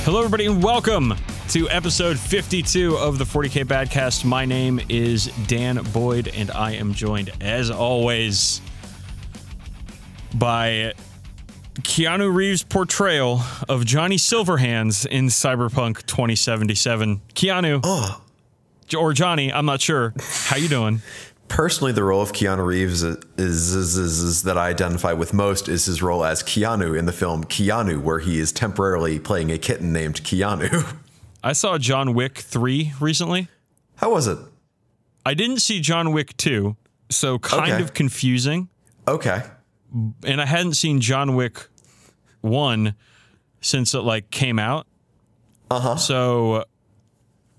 Hello, everybody, and welcome to episode 52 of the 40k Badcast. My name is Dan Boyd, and I am joined, as always, by Keanu Reeves' portrayal of Johnny Silverhands in Cyberpunk 2077. Keanu, or Johnny, I'm not sure. How you doing? Personally, the role of Keanu Reeves is that I identify with most is his role as Keanu in the film Keanu, where he is temporarily playing a kitten named Keanu. I saw John Wick 3 recently. How was it? I didn't see John Wick 2, so kind of confusing. Okay. And I hadn't seen John Wick 1 since it like came out. So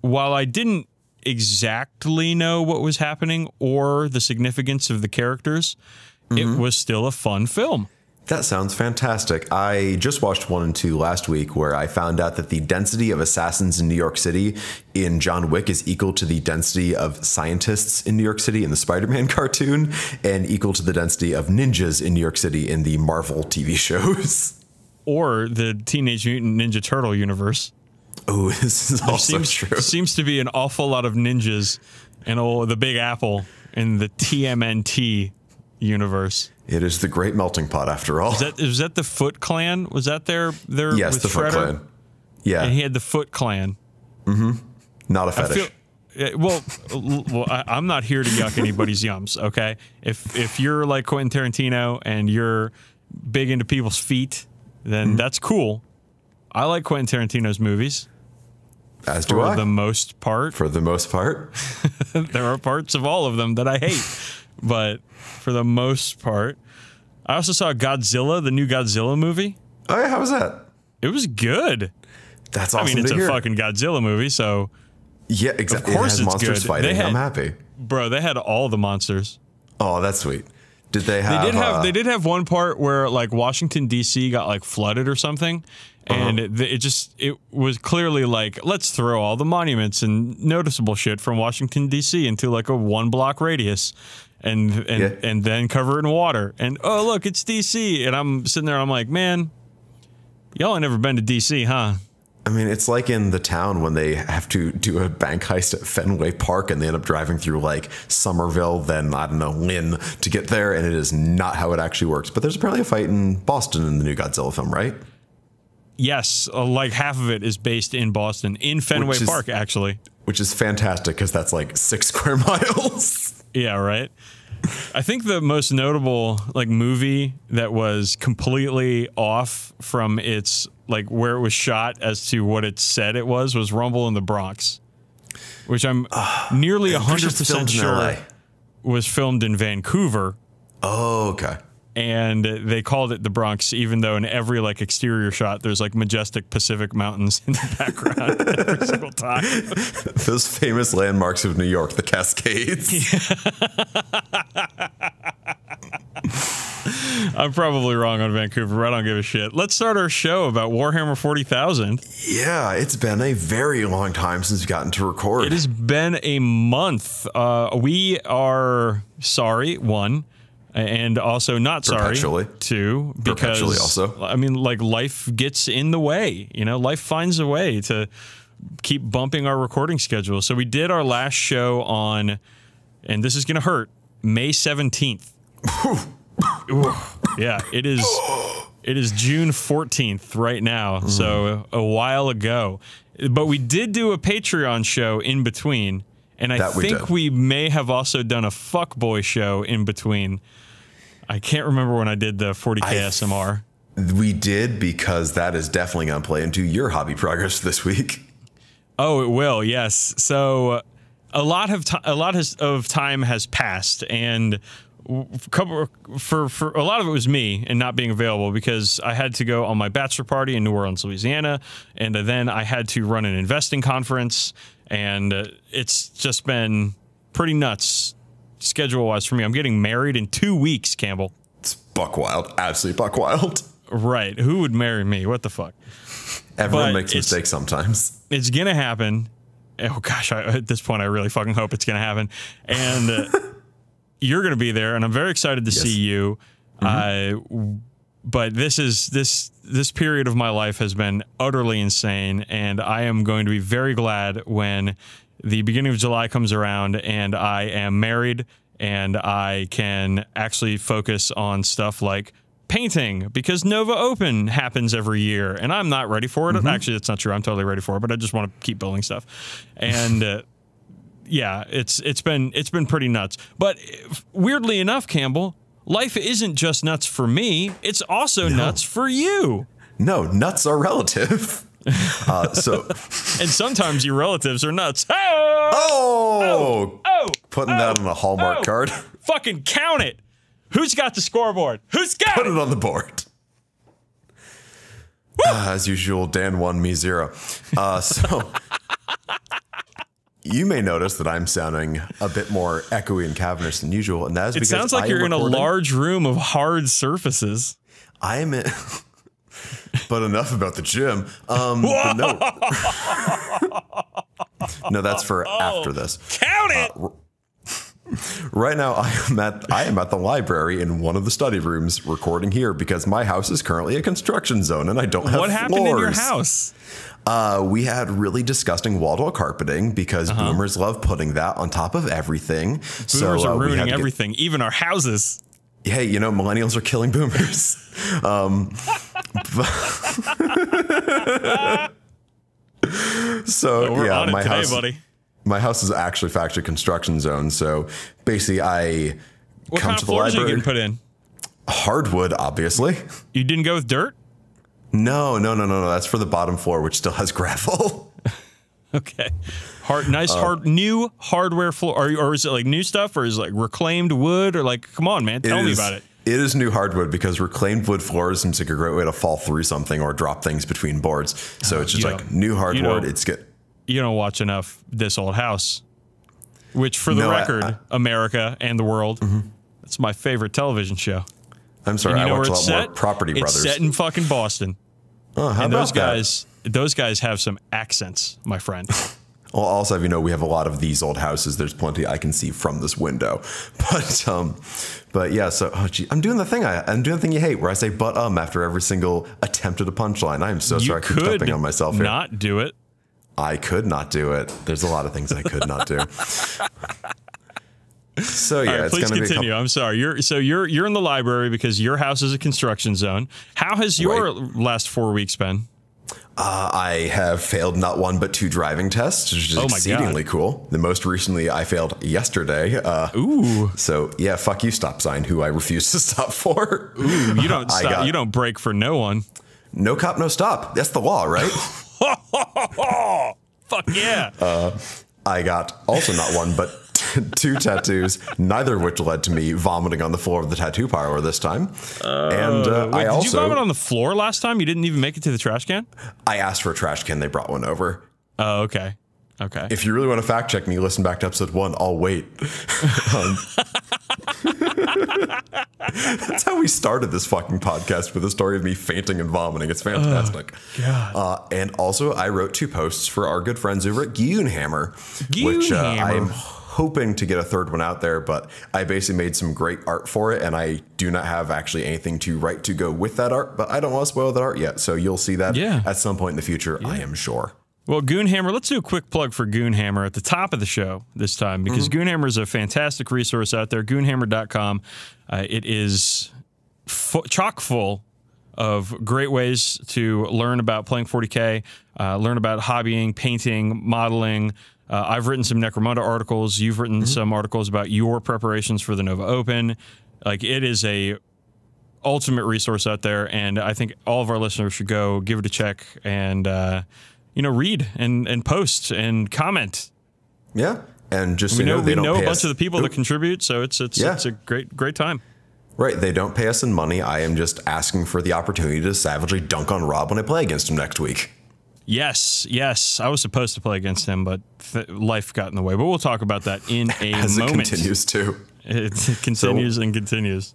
while I didn't exactly know what was happening or the significance of the characters, it was still a fun film. That sounds fantastic. I just watched 1 and 2 last week, where I found out that the density of assassins in New York City in John Wick is equal to the density of scientists in New York City in the Spider-Man cartoon, and equal to the density of ninjas in New York City in the Marvel TV shows. Or the Teenage Mutant Ninja Turtle universe. Oh, this is also true. Seems to be an awful lot of ninjas in the Big Apple in the TMNT universe. It is the great melting pot, after all. Was that the Foot Clan? Was that their yes, the Foot Clan. Yeah, and he had the Foot Clan. Not a fetish. I'm not here to yuck anybody's yums. Okay, if you're like Quentin Tarantino and you're big into people's feet, then that's cool. I like Quentin Tarantino's movies. As do I. For the most part. For the most part. There are parts of all of them that I hate. But for the most part. I also saw Godzilla, the new Godzilla movie. Oh, yeah. How was that? It was good. That's awesome. I mean, it's a fucking Godzilla movie, so. Yeah, exactly. Of course it has monsters good. fighting. I'm happy. Bro, they had all the monsters. Oh, that's sweet. Did they have. They did have one part where, like, Washington, D.C. got, like, flooded or something. And it was clearly like, let's throw all the monuments and noticeable shit from Washington, D.C. into like a 1-block radius and then cover it in water. And, oh, look, it's D.C. And I'm sitting there, I'm like, man, y'all ain't never been to D.C., huh? I mean, it's like in The Town when they have to do a bank heist at Fenway Park and they end up driving through like Somerville, then, I don't know, Lynn to get there. And it is not how it actually works. But there's apparently a fight in Boston in the new Godzilla film, right? Yes, like half of it is based in Boston, in Fenway Park, actually. Which is fantastic, because that's like 6 square miles. Yeah, right? I think the most notable like movie that was completely off from its, like, where it was shot as to what it said it was Rumble in the Bronx, which I'm nearly 100% sure was filmed in Vancouver. Oh, okay. And they called it the Bronx, even though in every like exterior shot, there's like majestic Pacific mountains in the background every single time. Those famous landmarks of New York, the Cascades. I'm probably wrong on Vancouver, but I don't give a shit. Let's start our show about Warhammer 40,000. Yeah, it's been a very long time since we've gotten to record. It has been a month. We are sorry, one. And also not sorry, too, because, also. I mean, like, life gets in the way. You know, life finds a way to keep bumping our recording schedule. So we did our last show on, and this is going to hurt, May 17th. Yeah, it is June 14th right now, so a while ago. But we did do a Patreon show in between, and I think we may have also done a fuckboy show in between. I can't remember when I did the 40k SMR. We did, because that is definitely going to play into your hobby progress this week. Oh, it will, yes. So a lot of time has passed, and for a lot of it was me and not being available, because I had to go on my bachelor party in New Orleans, Louisiana, and then I had to run an investing conference, and it's just been pretty nuts schedule-wise for me. I'm getting married in 2 weeks, Campbell. It's buck wild. Absolutely buck wild. Right. Who would marry me? What the fuck? Everyone makes mistakes sometimes. It's going to happen. Oh, gosh. At this point, I really fucking hope it's going to happen. And you're going to be there, and I'm very excited to see you. but this period of my life has been utterly insane, and I am going to be very glad when the beginning of July comes around and I am married and I can actually focus on stuff like painting, because Nova Open happens every year and I'm not ready for it. Actually, that's not true. I'm totally ready for it, but I just want to keep building stuff. And yeah, it's been pretty nuts. But weirdly enough, Campbell, life isn't just nuts for me. It's also nuts for you. No, nuts are relative. And sometimes your relatives are nuts. Putting that on a Hallmark card. Fucking count it. Who's got the scoreboard? Who's got Put it on the board. As usual, Dan 1, me 0. So you may notice that I'm sounding a bit more echoey and cavernous than usual, and that is because it sounds like you're in a large room of hard surfaces. I am in. But enough about the gym. But no. No, that's for after this. Count it. Right now, I am at the library in one of the study rooms recording here because my house is currently a construction zone and I don't have floors. What happened in your house? We had really disgusting wall-to-wall carpeting because boomers love putting that on top of everything. Boomers are ruining everything, even our houses. Hey, you know, millennials are killing boomers. My house, buddy. My house is actually factory construction zone. So basically, I come to the library. What kind of floors are you getting put in? Hardwood, obviously. You didn't go with dirt? No. That's for the bottom floor, which still has gravel. Okay. New hardware floor. Or is it like new stuff, or is it like reclaimed wood, or like, come on, man, tell me about it. It is new hardwood because reclaimed wood floors seems like a great way to fall through something or drop things between boards. So it's just like new hardwood. It's good. You don't watch enough This Old House, which, for the record, America and the world, it's my favorite television show. I'm sorry, I watch a lot more Property Brothers. It's set in fucking Boston. Oh, how about that? Those guys have some accents, my friend. Well, also, you know, we have a lot of these old houses. There's plenty I can see from this window. But yeah, so I'm doing the thing you hate, where I say "but after every single attempt at a punchline. I am so sorry. I keep stepping on myself here. Not do it. I could not do it. There's a lot of things I could not do. So yeah, right, please continue. I'm sorry. You're in the library because your house is a construction zone. How has your last 4 weeks been? I have failed not one but 2 driving tests, which is exceedingly cool. The most recently I failed yesterday. Ooh. So yeah, fuck you, stop sign, who I refuse to stop for. Ooh, you don't stop. You don't break for no one. No cop, no stop. That's the law, right? Fuck yeah. I got also not one but 2 tattoos, neither of which led to me vomiting on the floor of the tattoo parlor this time. Did you vomit on the floor last time? You didn't even make it to the trash can? I asked for a trash can. They brought one over. Oh, okay. Okay. If you really want to fact check me, listen back to episode 1. I'll wait. That's how we started this fucking podcast, with a story of me fainting and vomiting. It's fantastic. God. And also, I wrote 2 posts for our good friends over at Goonhammer, which I'm hoping to get a 3rd one out there, but I basically made some great art for it, and I do not have actually anything to write to go with that art, but I don't want to spoil that art yet, so you'll see that at some point in the future, I am sure. Well, Goonhammer, let's do a quick plug for Goonhammer at the top of the show this time, because Goonhammer is a fantastic resource out there, goonhammer.com. It is chock full of great ways to learn about playing 40K, learn about hobbying, painting, modeling. I've written some Necromunda articles. You've written some articles about your preparations for the Nova Open. Like, it is a ultimate resource out there, and I think all of our listeners should go give it a check and read and post and comment. Yeah, and just we know a bunch of the people that contribute, so it's a great time. Right, they don't pay us in money. I am just asking for the opportunity to savagely dunk on Rob when I play against him next week. Yes. I was supposed to play against him, but life got in the way. But we'll talk about that in a moment. It continues too. It continues and continues.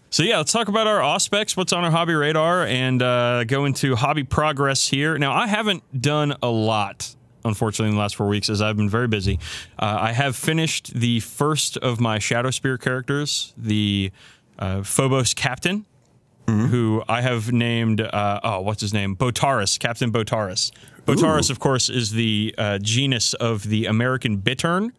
So yeah, let's talk about our auspecs, what's on our hobby radar, and go into hobby progress here. Now, I haven't done a lot, unfortunately, in the last 4 weeks, as I've been very busy. I have finished the first of my Shadow Spear characters, the Phobos Captain. who I have named, what's his name? Botaris, Captain Botaris. Botaris, of course, is the genus of the American bittern.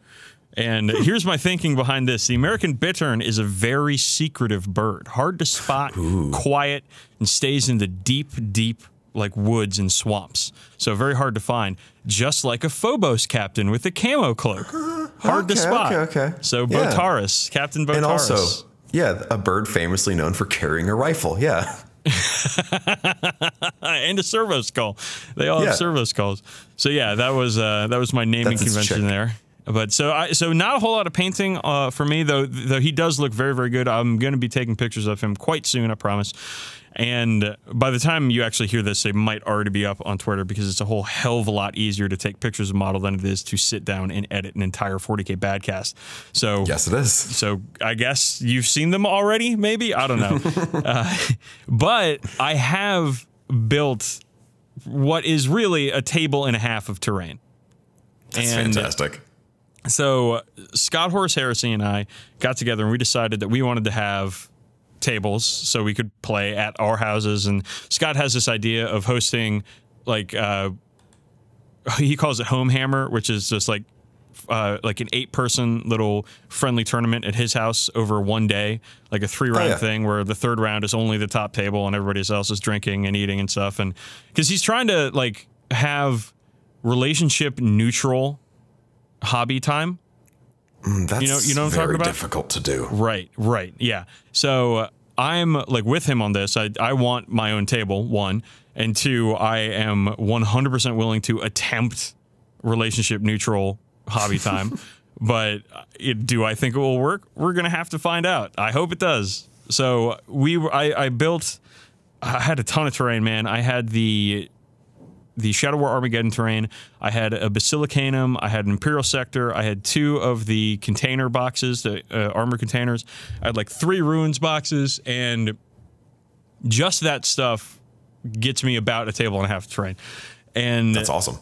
And here's my thinking behind this. The American bittern is a very secretive bird, hard to spot, quiet, and stays in the deep, deep like woods and swamps. So very hard to find, just like a Phobos captain with a camo cloak. Hard to spot. Okay. So Botaris, Captain Botaris. And also, a bird famously known for carrying a rifle. Yeah. And a servo skull. They all have servo skulls. So yeah, that was my naming convention there. But so not a whole lot of painting for me, though he does look very, very good. I'm going to be taking pictures of him quite soon, I promise. And by the time you actually hear this, it might already be up on Twitter, because it's a whole hell of a lot easier to take pictures of model than it is to sit down and edit an entire 40k Badcast. So yes, it is. So I guess you've seen them already, maybe? I don't know. But I have built what is really a table and a half of terrain. That's fantastic. So Scott Horace Heresy and I got together and we decided that we wanted to have tables so we could play at our houses. And Scott has this idea of hosting, like, he calls it Home Hammer, which is just like an 8-person little friendly tournament at his house over one day, like a 3-round thing where the 3rd round is only the top table and everybody else is drinking and eating and stuff. And because he's trying to like have relationship neutral hobby time. That's you know what I'm talking about? Very difficult to do. Right, yeah. So I'm like with him on this. I want my own table, 1, and 2, I am 100% willing to attempt relationship neutral hobby time. But do I think it will work? We're gonna have to find out. I hope it does. So I had a ton of terrain, man. I had the Shadow War Armageddon terrain. I had a Basilicanum. I had an Imperial Sector. I had 2 of the container boxes, the armor containers. I had like 3 Ruins boxes, and just that stuff gets me about a table and a half of terrain. And that's awesome.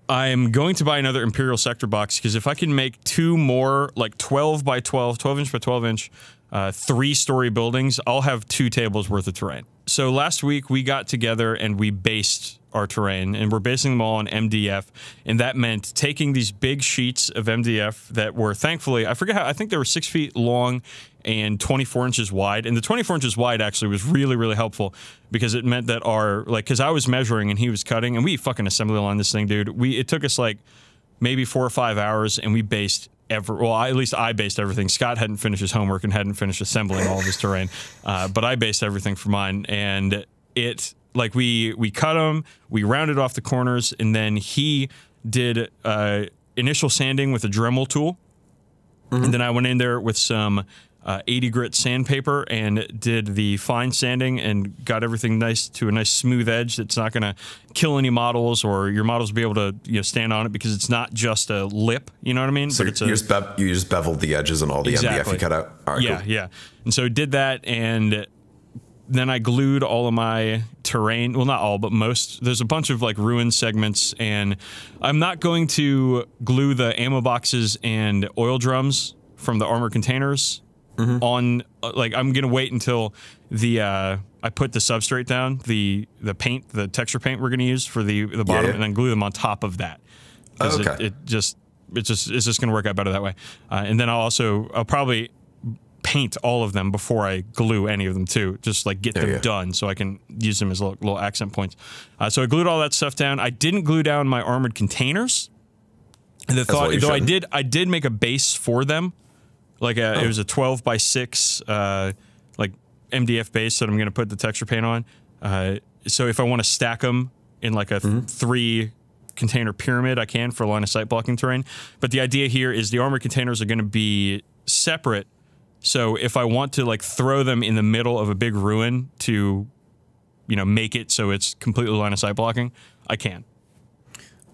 I'm going to buy another Imperial Sector box, because if I can make 2 more like 12 by 12, 12 inch by 12 inch, 3-story buildings, I'll have 2 tables worth of terrain. So last week we got together and we based our terrain, and we're basing them all on MDF, and that meant taking these big sheets of MDF that were, thankfully, I think they were 6 feet long and 24 inches wide, and the 24 inches wide actually was really, really helpful, because it meant that because I was measuring and he was cutting, and we fucking assembly line this thing, dude. It took us like maybe 4 or 5 hours, and we based at least I based everything. Scott hadn't finished his homework and hadn't finished assembling all of his terrain, but I based everything for mine, and like we cut them, we rounded off the corners, and then he did initial sanding with a Dremel tool, and then I went in there with some 80 grit sandpaper and did the fine sanding and got everything to a nice smooth edge that's not going to kill any models, or your models will be able to stand on it, because it's not just a lip, you know what I mean? So but you just beveled the edges and all the MDF you cut out. All right, yeah, cool. Yeah. And so did that, and then I glued all of my terrain. Well, not all, but most. There's a bunch of like ruin segments, and I'm not going to glue the ammo boxes and oil drums from the armor containers on. Like, I'm gonna wait until I put the substrate down, the paint, the texture paint we're gonna use for the bottom, and then glue them on top of that. Okay. It's just gonna work out better that way. And then I'll probably paint all of them before I glue any of them too, just like get them done so I can use them as little accent points. So I glued all that stuff down. I didn't glue down my armored containers. I did make a base for them. Like it was a 12 by 6 like MDF base that I'm going to put the texture paint on. So if I want to stack them in like a 3 container pyramid, I can for line of sight blocking terrain. But the idea here is the armor containers are going to be separate. So if I want to like throw them in the middle of a big ruin to, make it so it's completely line of sight blocking, I can.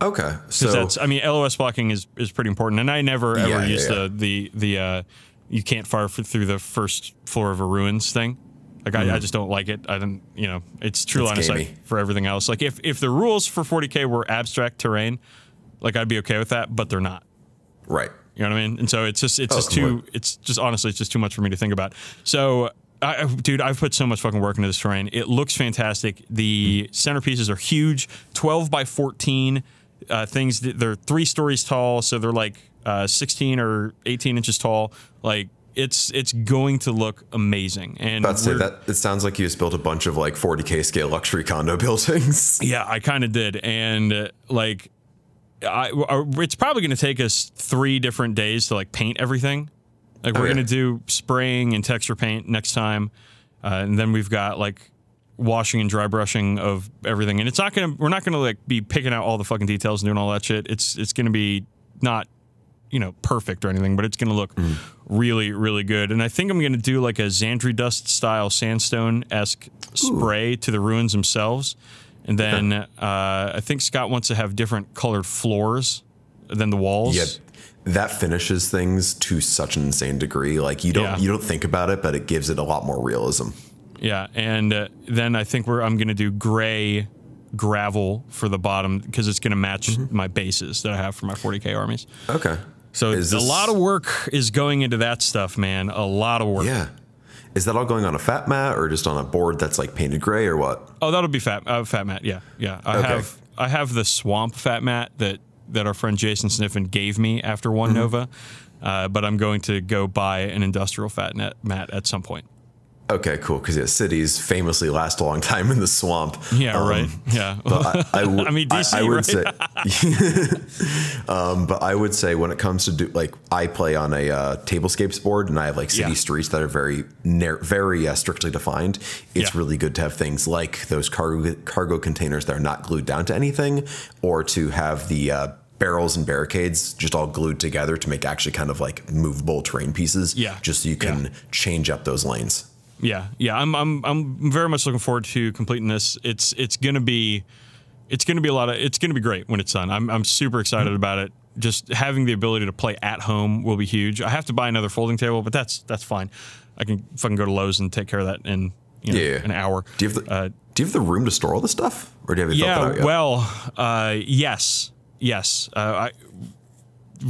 Okay, so LOS blocking is pretty important, and I never ever use the you can't fire through the first floor of a ruins thing. Like I just don't like it. I don't, it's true line of sight for everything else. Like if the rules for 40k were abstract terrain, like I'd be okay with that, but they're not. Right. You know what I mean? And so honestly, it's just too much for me to think about. So Dude, I've put so much fucking work into this terrain. It looks fantastic. The centerpieces are huge, 12 by 14 things. They're 3 stories tall, so they're like 16 or 18 inches tall. Like, it's going to look amazing. And I'd say that it sounds like you just built a bunch of like 40k scale luxury condo buildings. Yeah, I kind of did, and like, it's probably going to take us 3 different days to like paint everything. Like, we're going to do spraying and texture paint next time, and then we've got like washing and dry brushing of everything. And we're not gonna like be picking out all the fucking details and doing all that shit. It's gonna be not, perfect or anything, but it's gonna look really, really good. And I think I'm gonna do like a Xandri dust style sandstone-esque spray to the ruins themselves. And then I think Scott wants to have different colored floors than the walls. Yeah. That finishes things to such an insane degree. Like, you don't think about it, but it gives it a lot more realism. Yeah, and then I think I'm going to do gray gravel for the bottom because it's going to match my bases that I have for my 40k armies. Okay. So a lot of work is going into that stuff, man. A lot of work. Yeah. Is that all going on a fat mat or just on a board that's like painted gray or what? Oh, that'll be fat mat. Yeah. I have the swamp fat mat that our friend Jason Sniffen gave me after one Nova, but I'm going to go buy an industrial fat mat at some point. Okay, cool. Because cities famously last a long time in the swamp. Yeah, right. Yeah. But I mean, DC, I would say, but I would say when it comes to I play on a tablescapes board, and I have like city streets that are very strictly defined. It's really good to have things like those cargo containers that are not glued down to anything, or to have the barrels and barricades just all glued together to make actually kind of like movable terrain pieces. Yeah. Just so you can change up those lanes. Yeah, I'm very much looking forward to completing this. It's gonna be great when it's done. I'm super excited about it. Just having the ability to play at home will be huge. I have to buy another folding table, but that's fine. I can fucking go to Lowe's and take care of that in an hour. Do you have the room to store all the stuff, or do you have it built out yet? Well, yes.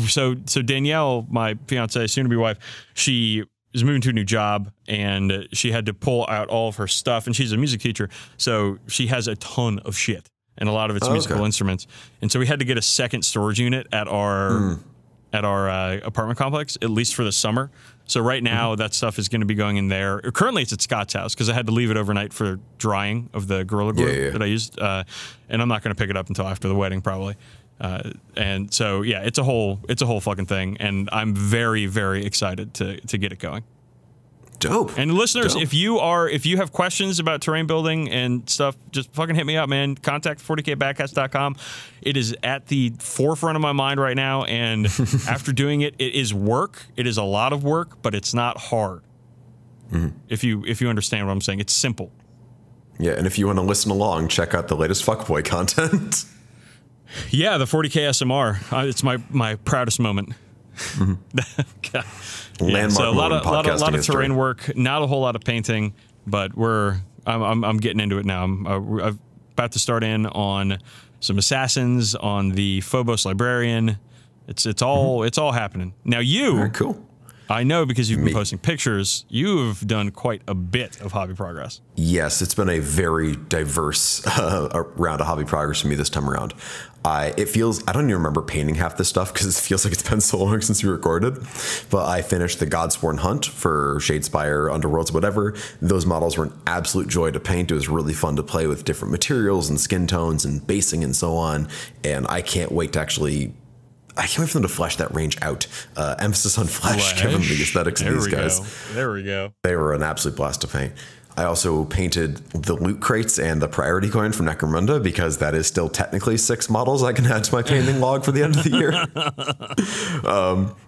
So Danielle, my fiance, soon to be wife, she is moving to a new job, and she had to pull out all of her stuff, and she's a music teacher, so she has a ton of shit, and a lot of it's musical instruments, and so we had to get a second storage unit at our apartment complex, at least for the summer. So right now that stuff is going to be going in there. Currently it's at Scott's house because I had to leave it overnight for drying of the Gorilla Glue that I used, and I'm not going to pick it up until after the wedding probably. And so it's a whole fucking thing, and I'm very, very excited to get it going. Dope. And listeners, if you have questions about terrain building and stuff, just fucking hit me up, man. Contact 40kbadcast.com. It is at the forefront of my mind right now, and after doing it, it is work. It is a lot of work, but it's not hard. If you understand what I'm saying, it's simple. Yeah, and if you want to listen along, check out the latest fuckboy content. Yeah, the 40k SMR. It's my proudest moment. Landmark so a lot of history. terrain work, not a whole lot of painting, but I'm getting into it now. I'm about to start in on some assassins, on the Phobos Librarian. It's all happening now. Very cool. I know because you've been posting pictures, you've done quite a bit of hobby progress. Yes, it's been a very diverse round of hobby progress for me this time around. I don't even remember painting half this stuff because it feels like it's been so long since we recorded, but I finished the Godsworn Hunt for Shadespire, Underworlds, whatever. Those models were an absolute joy to paint. It was really fun to play with different materials and skin tones and basing and so on, and I can't wait for them to flesh that range out. Emphasis on flesh, given the aesthetics of these guys. There we go. They were an absolute blast to paint. I also painted the loot crates and the priority coin from Necromunda because that is still technically 6 models I can add to my painting log for the end of the year.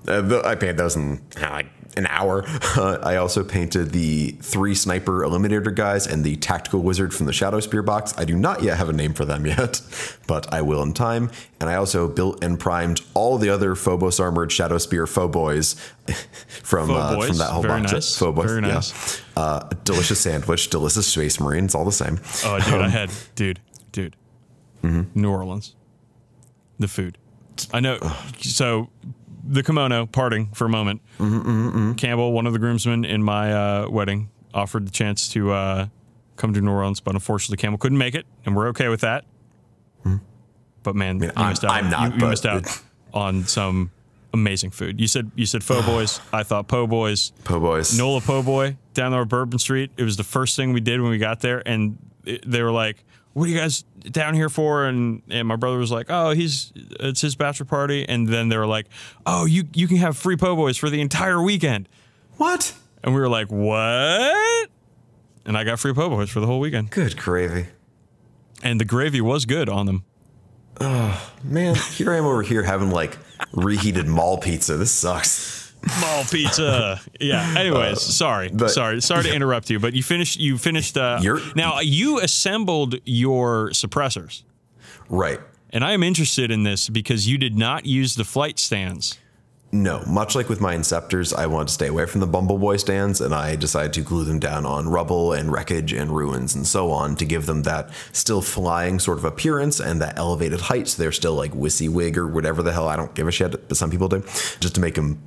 I painted those in an hour. I also painted the 3 sniper eliminator guys and the tactical wizard from the Shadow Spear box. I do not yet have a name for them yet, but I will in time. And I also built and primed all the other Phobos armored Shadow Spear Phoboys from that whole Very box. Nice. Phobos, very nice. Yeah. Delicious sandwich, delicious Space Marines, all the same. Oh, dude, I had New Orleans, the food. I know. So the kimono, parting for a moment. Campbell, one of the groomsmen in my wedding, offered the chance to come to New Orleans, but unfortunately Camel couldn't make it, and we're okay with that. But man, you missed out. You missed out on some amazing food. You said pho boys. I thought po' boys. Po' boys. Nola po' boy down there on Bourbon Street. It was the first thing we did when we got there, and they were like, "What are you guys down here for?" And my brother was like, "Oh, it's his bachelor party." And then they were like, "Oh, you can have free po' boys for the entire weekend." What? And we were like, "What?" And I got free po' boys for the whole weekend. Good gravy. And the gravy was good on them. Oh, man. Here I am over here having, like, reheated mall pizza. This sucks. Mall pizza. Yeah. Anyways, sorry to interrupt you, but you finished. Now, you assembled your suppressors. Right. And I am interested in this because you did not use the flight stands. No, much like with my Inceptors, I wanted to stay away from the Bumbleboy stands, and I decided to glue them down on rubble and wreckage and ruins and so on to give them that still flying sort of appearance and that elevated height. So they're still like WYSIWYG or whatever the hell. I don't give a shit, but some people do, just to make them,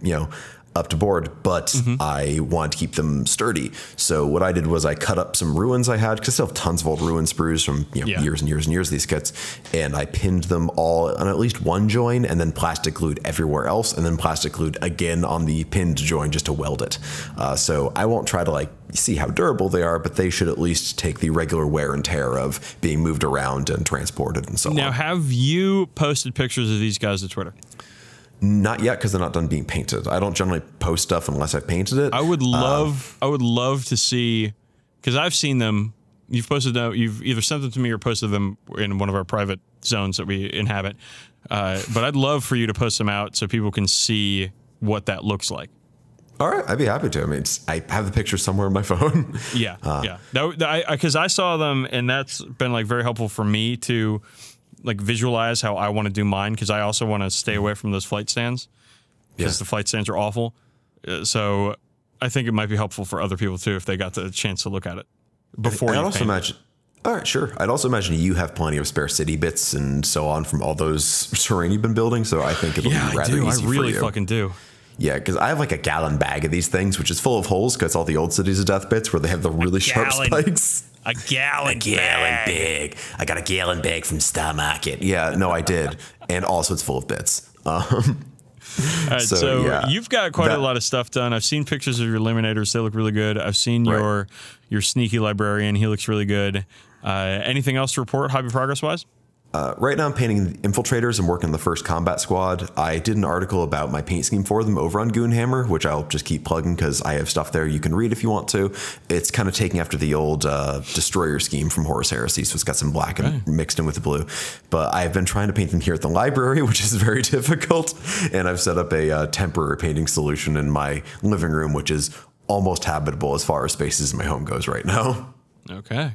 up to board, but I wanted to keep them sturdy. So what I did was I cut up some ruins I had, because I still have tons of old ruin sprues from years and years and years of these kits, and I pinned them all on at least one join, and then plastic glued everywhere else, and then plastic glued again on the pinned join just to weld it. So I won't try to see how durable they are, but they should at least take the regular wear and tear of being moved around and transported and so on. Now, have you posted pictures of these guys to Twitter? Not yet, because they're not done being painted. I don't generally post stuff unless I've painted it. I would love to see, because I've seen them. You've posted them. You've either sent them to me or posted them in one of our private zones that we inhabit. But I'd love for you to post them out so people can see what that looks like. All right, I'd be happy to. I mean, I have the picture somewhere on my phone. Yeah. Because I saw them, and that's been very helpful for me to visualize how I want to do mine, because I also want to stay away from those flight stands, because the flight stands are awful. So I think it might be helpful for other people too if they got the chance to look at it before. I'd also imagine. All right, sure. I'd also imagine you have plenty of spare city bits and so on from all those terrain you've been building. So I think it'll be rather easy for you. I really fucking do. Yeah, because I have a gallon bag of these things, which is full of holes because all the old Cities of Death bits where they have the really sharp spikes. A gallon bag. I got a gallon bag from Star Market. Yeah, no, I did. And also it's full of bits. All right, so you've got quite a lot of stuff done. I've seen pictures of your Eliminators. They look really good. I've seen your sneaky librarian. He looks really good. Anything else to report hobby progress-wise? Right now I'm painting Infiltrators and working on the first combat squad. I did an article about my paint scheme for them over on Goonhammer, which I'll just keep plugging because I have stuff there you can read if you want to. It's kind of taking after the old Destroyer scheme from Horus Heresy, so it's got some black and mixed in with the blue. But I've been trying to paint them here at the library, which is very difficult. And I've set up a temporary painting solution in my living room, which is almost habitable as far as spaces in my home goes right now. Okay.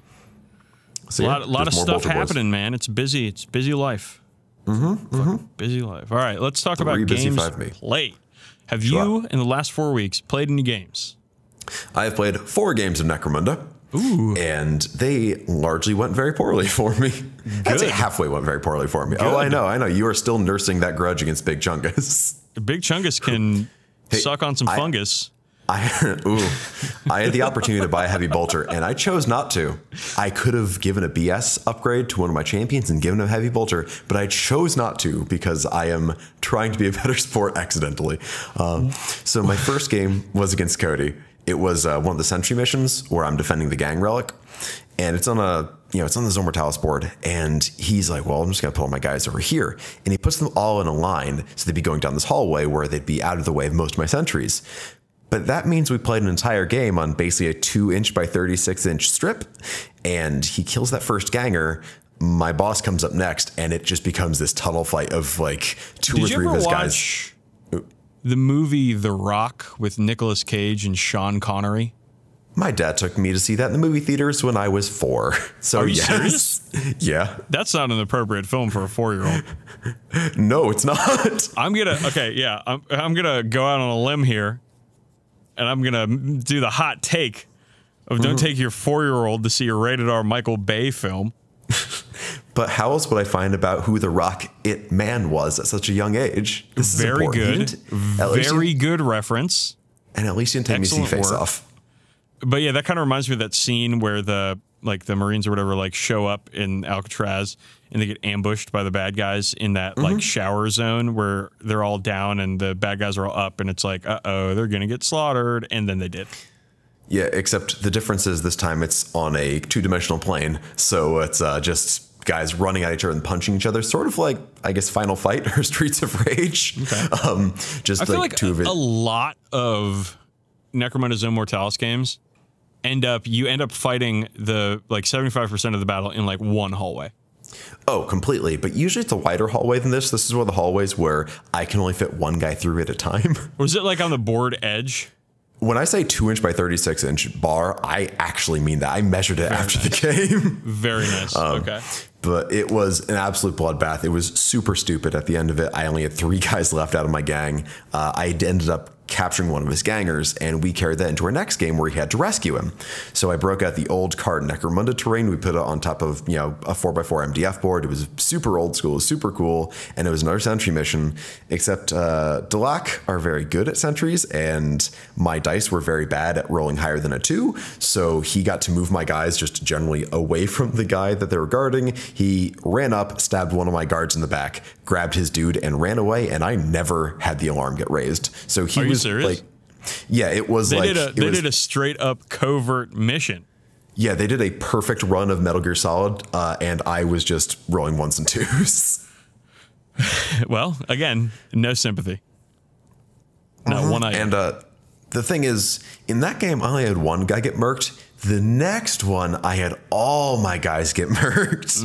So a lot of stuff happening, man. It's busy. It's busy life. Busy life. All right, let's talk about games played. Have you, in the last 4 weeks, played any games? I have played 4 games of Necromunda. Ooh. And they largely went very poorly for me. I'd say halfway went very poorly for me. Good. Oh, I know. You are still nursing that grudge against Big Chungus. Big Chungus can suck on some fungus. I had the opportunity to buy a heavy bolter, and I chose not to. I could have given a BS upgrade to one of my champions and given a heavy bolter, but I chose not to because I am trying to be a better sport accidentally. So my first game was against Cody. It was one of the sentry missions where I'm defending the gang relic, and it's on it's on the Zone Mortalis board, and he's like, well, I'm just going to pull my guys over here. And he puts them all in a line, so they'd be going down this hallway where they'd be out of the way of most of my sentries. But that means we played an entire game on basically a 2-inch by 36-inch strip, and he kills that first ganger. My boss comes up next, and it just becomes this tunnel fight of 2 or 3 of his guys. The movie The Rock with Nicolas Cage and Sean Connery? My dad took me to see that in the movie theaters when I was 4. So Are you serious? Yeah. That's not an appropriate film for a 4-year-old. No, it's not. I'm gonna go out on a limb here. And I'm going to do the hot take of don't take your 4-year-old to see a rated R Michael Bay film. But how else would I find about who the Rock It Man was at such a young age? This is very good. Very good reference. And at least you didn't take me to see Face Off. But yeah, that kind of reminds me of that scene where the Marines or whatever show up in Alcatraz and they get ambushed by the bad guys in that shower zone where they're all down and the bad guys are all up, and it's like, uh-oh, they're gonna get slaughtered, and then they did. Yeah, except the difference is this time it's on a 2-dimensional plane, so it's just guys running at each other and punching each other, sort of like, I guess, Final Fight or Streets of Rage. Okay. Just I feel like two of it. A lot of Necromunda Zone Mortalis games you end up fighting the 75% of the battle in one hallway. Oh, completely. But usually it's a wider hallway than this. This is one of the hallways where I can only fit one guy through at a time. Was it on the board edge? When I say 2-inch by 36-inch bar, I actually mean that. I measured it after the game. Very nice. Okay. But it was an absolute bloodbath. It was super stupid. At the end of it, I only had 3 guys left out of my gang. I ended up capturing one of his gangers, and we carried that into our next game where he had to rescue him. So I broke out the old cart Necromunda terrain. We put it on top of, a 4x4 MDF board. It was super old school, super cool, and it was another sentry mission, except Delac are very good at sentries, and my dice were very bad at rolling higher than a 2, so he got to move my guys just generally away from the guy that they were guarding. He ran up, stabbed one of my guards in the back, grabbed his dude, and ran away, and I never had the alarm get raised. So he was serious? Yeah, it was they did a straight up covert mission. Yeah, they did a perfect run of Metal Gear Solid, and I was just rolling 1s and 2s. Well, again, no sympathy. Not one item. And the thing is, in that game, I only had one guy get murked. The next one, I had all my guys get murked.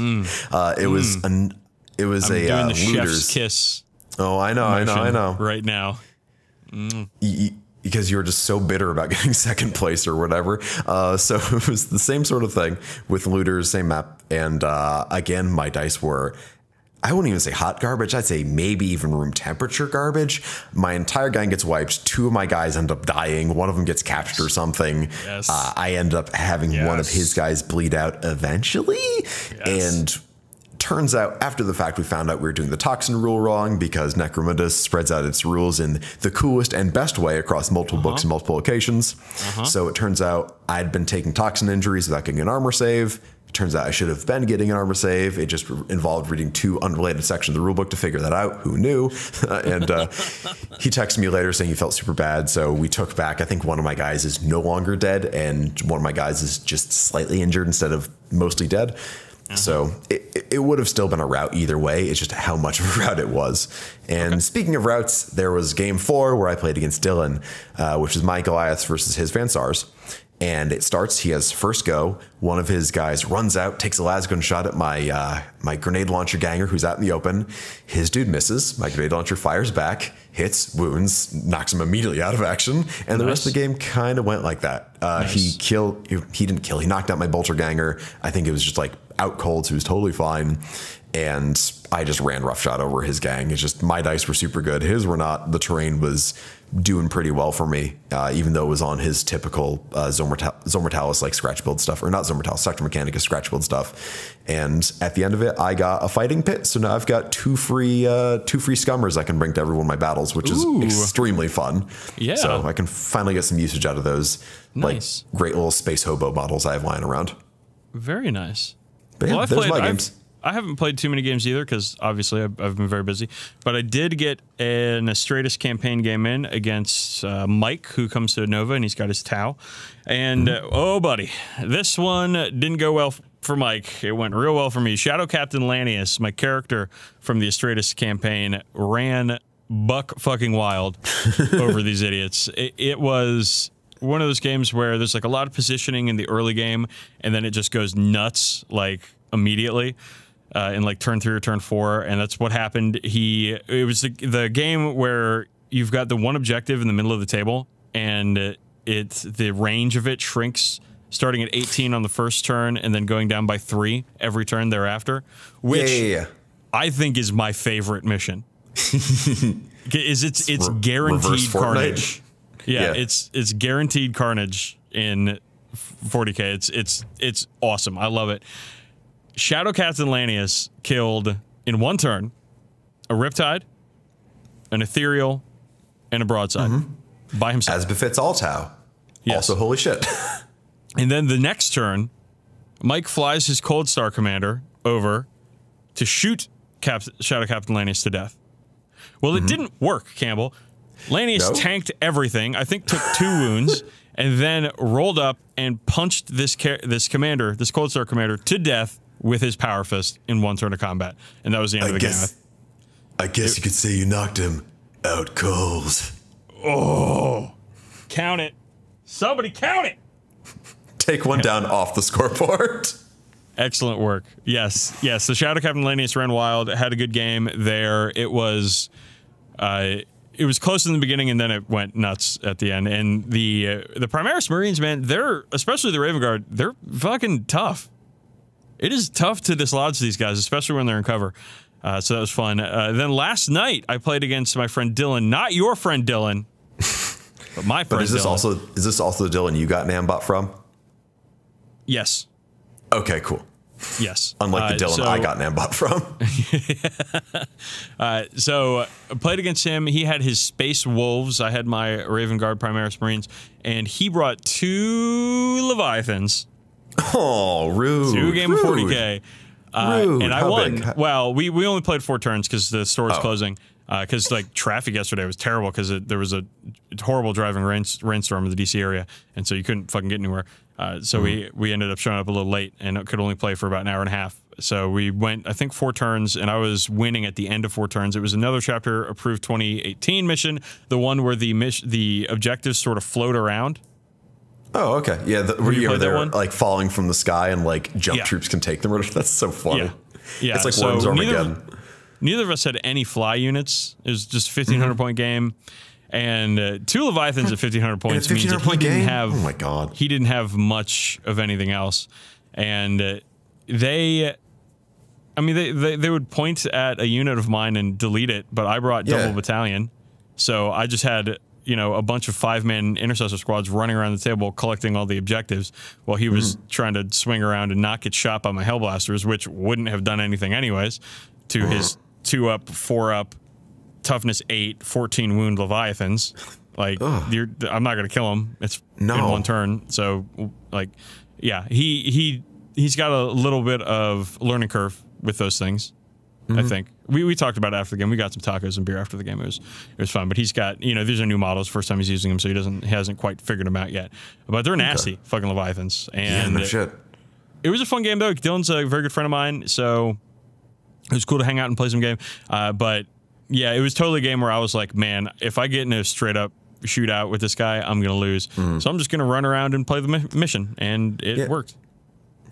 It was I'm doing the looters. chef's kiss. Oh, I know. Right now. Because you were just so bitter about getting second place or whatever. So it was the same sort of thing with looters, same map. And again, my dice were, I wouldn't even say hot garbage. I'd say maybe even room temperature garbage. My entire gang gets wiped. 2 of my guys end up dying. One of them gets captured or something. Yes. I end up having one of his guys bleed out eventually. Yes. And turns out, after the fact, we found out we were doing the toxin rule wrong because Necromunda spreads out its rules in the coolest and best way across multiple books and multiple locations. So it turns out I'd been taking toxin injuries without getting an armor save. It turns out I should have been getting an armor save. It just involved reading 2 unrelated sections of the rulebook to figure that out. Who knew? And he texted me later saying he felt super bad. So we took back, I think one of my guys is no longer dead, and one of my guys is just slightly injured instead of mostly dead. So it would have still been a rout either way. It's just how much of a rout it was. And speaking of routes, there was game 4 where I played against Dylan, which is my Goliaths versus his Van Sars. And it starts, he has first go. One of his guys runs out, takes a lasgun shot at my grenade launcher ganger who's out in the open. His dude misses. My grenade launcher fires back, hits, wounds, knocks him immediately out of action. And the rest of the game kind of went like that. He didn't kill. He knocked out my bolter ganger. I think it was just out cold, so he was totally fine. And I just ran roughshod over his gang. It's just my dice were super good. His were not. The terrain was doing pretty well for me, even though it was on his typical Zone Mortalis scratch build stuff, or not Zone Mortalis, Sector Mechanicus scratch build stuff. And at the end of it, I got a fighting pit. So now I've got two free scummers I can bring to every one of my battles, which is extremely fun. Yeah. So I can finally get some usage out of those nice, great little space hobo models I have lying around. Very nice. But yeah, there's my games. I haven't played too many games either because obviously I've been very busy. But I did get an Astratus campaign game in against Mike, who comes to Nova, and he's got his Tau. And oh, buddy, this one didn't go well for Mike. It went real well for me. Shadow Captain Lanius, my character from the Astratus campaign, ran buck fucking wild over these idiots. It was one of those games where there's a lot of positioning in the early game, and then it just goes nuts immediately. In turn 3 or turn 4, and that's what happened. It was the game where you've got the one objective in the middle of the table, and the range of it shrinks starting at 18 on the first turn and then going down by 3 every turn thereafter, which I think is my favorite mission. It's guaranteed carnage. Yeah, it's guaranteed carnage in 40k. It's awesome. I love it. Shadow Captain Lanius killed in one turn a Riptide, an Ethereal, and a Broadside by himself. As befits all Tau. Yes. Also, holy shit. And then the next turn, Mike flies his Cold Star Commander over to shoot Shadow Captain Lanius to death. Well, it didn't work, Campbell. Lanius tanked everything, I think took 2 wounds, and then rolled up and punched this Cold Star Commander to death with his Power Fist in 1 turn of combat. And that was the end of the game. I guess you could say you knocked him out cold. Oh, count it. Somebody count it. Take one down off the scoreboard. Excellent work. Yes. The Shadow Captain Lanius ran wild, had a good game there. It was close in the beginning, and then it went nuts at the end. And the Primaris Marines, man, especially the Raven Guard, they're fucking tough. It is tough to dislodge these guys, especially when they're in cover. So that was fun. Then last night, I played against my friend Dylan, not your friend Dylan, but my friend Dylan. Is this also the Dylan you got Nambot from? Yes. Okay, cool. Yes. Unlike the Dylan I got Nambot from. So I played against him. He had his Space Wolves. I had my Raven Guard Primaris Marines. And he brought 2 Leviathans. Oh, rude. 2 game of 40k. Rude. And I How won. big? Well, we only played 4 turns because the store was closing. Because like traffic yesterday was terrible because there was a horrible driving rainstorm in the DC area. And so you couldn't fucking get anywhere. So we ended up showing up a little late and could only play for about an hour and a half. So we went, I think, 4 turns, and I was winning at the end of 4 turns. It was another chapter approved 2018 mission, the one where the objectives sort of float around. Oh, okay. Yeah, where you they're like falling from the sky and like jump troops can take them. That's so funny. Yeah. It's like Worms Armageddon. Neither of us had any fly units. It was just a 1,500 point game. And 2 Leviathans at 1,500 points means that he didn't have. Oh my god! He didn't have much of anything else, and they would point at a unit of mine and delete it. But I brought double battalion, so I just had a bunch of 5-man intercessor squads running around the table collecting all the objectives while he was trying to swing around and not get shot by my Hellblasters, which wouldn't have done anything anyways. To his 2-up, 4-up. Toughness 8, 14 wound Leviathans. Like, I'm not gonna kill him. It's in 1 turn. So, like, yeah, he's got a little bit of learning curve with those things. I think we talked about it after the game. We got some tacos and beer after the game. It was fun. But he's got these are new models. First time he's using them, so he hasn't quite figured them out yet. But they're nasty, fucking Leviathans. And no shit. It was a fun game though. Dylan's a very good friend of mine, so it was cool to hang out and play some game. But yeah, it was totally a game where I was like, man, if I get in a straight up shootout with this guy, I'm going to lose. So I'm just going to run around and play the mission. And it worked.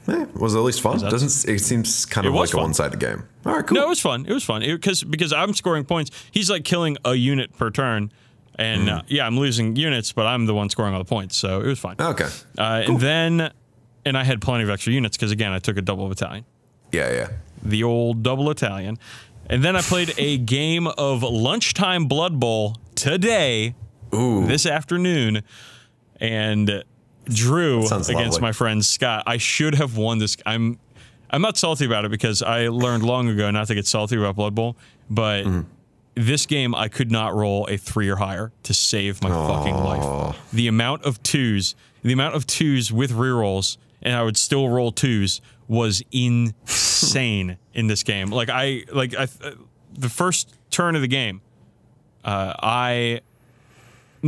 It was at least fun. It seems kind of like a one-sided game. All right, cool. No, it was fun. It was fun. Because I'm scoring points. He's like killing a unit per turn. And I'm losing units, but I'm the one scoring all the points. So it was fine. Okay. Cool. And I had plenty of extra units because, again, I took a double battalion. Yeah. The old double Italian. And then I played a game of Lunchtime Blood Bowl today, this afternoon, and drew against my friend Scott. I should have won this. I'm not salty about it because I learned long ago not to get salty about Blood Bowl, but this game I could not roll a 3 or higher to save my fucking life. The amount of twos with rerolls, and I would still roll 2s, was insane in this game. The first turn of the game, no,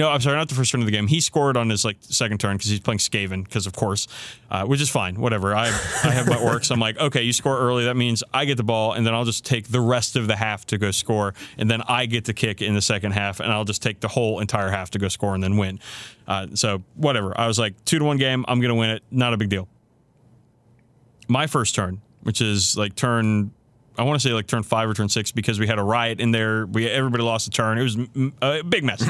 I'm sorry, not the first turn of the game. He scored on his second turn because he's playing Skaven, because of course, which is fine, whatever. I have my orcs. I'm like, okay, you score early. That means I get the ball, and then I'll just take the rest of the half to go score, and then I get to kick in the second half, and I'll just take the whole entire half to go score and then win. So whatever. I was like, 2-1 game. I'm gonna win it. Not a big deal. My first turn, which is turn 5 or turn 6, because we had a riot in there. Everybody lost a turn. It was a big mess.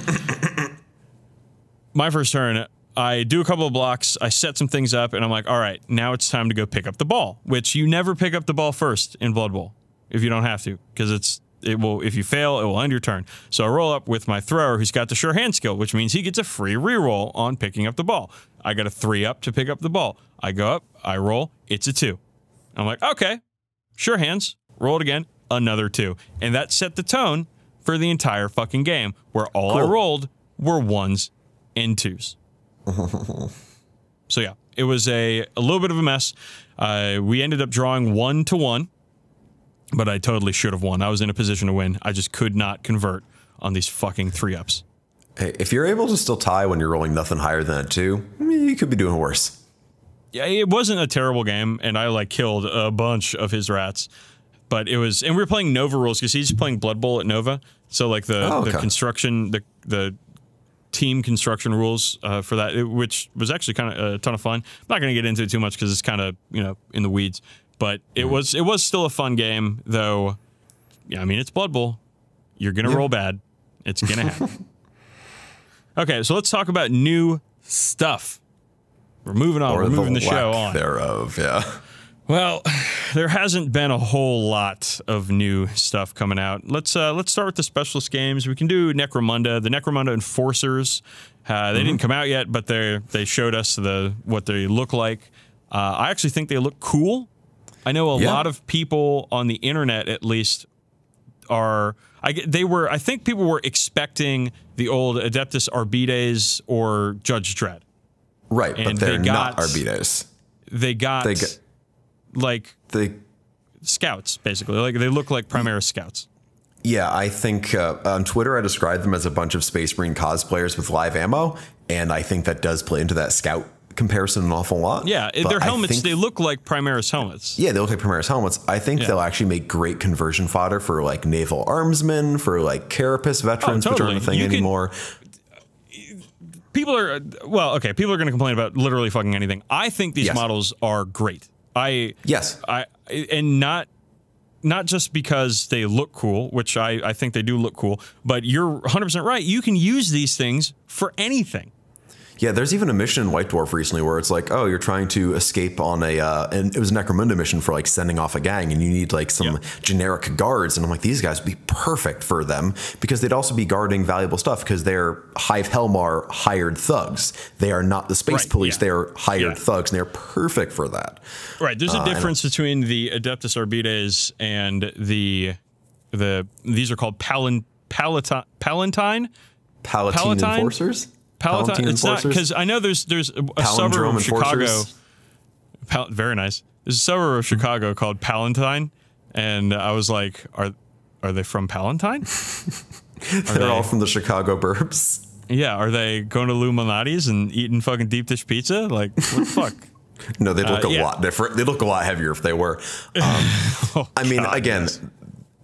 My first turn, I do a couple of blocks. I set some things up, and I'm like, all right, now it's time to go pick up the ball, which you never pick up the ball first in Blood Bowl if you don't have to, because if you fail, it will end your turn. So I roll up with my thrower, who's got the Sure Hand skill, which means he gets a free reroll on picking up the ball. I got a 3-up to pick up the ball. I go up, I roll, it's a 2. I'm like, okay, Sure Hands, roll it again, another 2. And that set the tone for the entire fucking game, where all I rolled were 1s and 2s. So yeah, It was a little bit of a mess. We ended up drawing 1-1, but I totally should have won. I was in a position to win. I just could not convert on these fucking 3-ups. Hey, if you're able to still tie when you're rolling nothing higher than a 2, you could be doing worse. Yeah, it wasn't a terrible game, and I like killed a bunch of his rats. But it was, and we were playing Nova rules because he's playing Blood Bowl at Nova. So like the construction, the team construction rules for that, which was actually kind of a ton of fun. I'm not going to get into it too much because it's kind of, you know, in the weeds. But it was still a fun game, though. Yeah, I mean, it's Blood Bowl. You're going to roll bad. It's going to happen. Okay, so let's talk about new stuff. We're moving on. We're moving the show on. Thereof, yeah. Well, there hasn't been a whole lot of new stuff coming out. Let's start with the specialist games. We can do Necromunda. The Necromunda Enforcers. They didn't come out yet, but they showed us what they look like. I actually think they look cool. I know a lot of people on the internet, at least, are. I think people were expecting the old Adeptus Arbites or Judge Dredd. Right, and but they're not Arbites. They got scouts, basically. Like they look like Primaris scouts. Yeah, I think on Twitter I described them as a bunch of Space Marine cosplayers with live ammo, and I think that does play into that scout comparison an awful lot. Yeah, their helmets, they look like Primaris helmets. Yeah, they look like Primaris helmets. I think they'll actually make great conversion fodder for like naval armsmen, for like Carapace veterans, which aren't a thing anymore. People are people are going to complain about literally fucking anything. I think these models are great. And not just because they look cool, which I think they do look cool, but you're 100% right. You can use these things for anything. Yeah, there's even a mission in White Dwarf recently where it's like, oh, you're trying to escape on and it was a Necromunda mission for like sending off a gang, and you need like some generic guards, and I'm like, these guys would be perfect for them because they'd also be guarding valuable stuff because they're Hive Helmar hired thugs. They are not the space police. They are hired thugs, and they're perfect for that. Right. There's a difference between the Adeptus Arbites and these are called Palatine Enforcers. Palatine, it's not, because I know there's a suburb of Chicago. Very nice. There's a suburb of Chicago called Palatine, and I was like, are they from Palatine? They're all from the Chicago burbs. Yeah, are they going to Illuminati's and eating fucking deep dish pizza? Like, what the fuck? No, they'd look a lot different. They'd look a lot heavier if they were. I mean, again.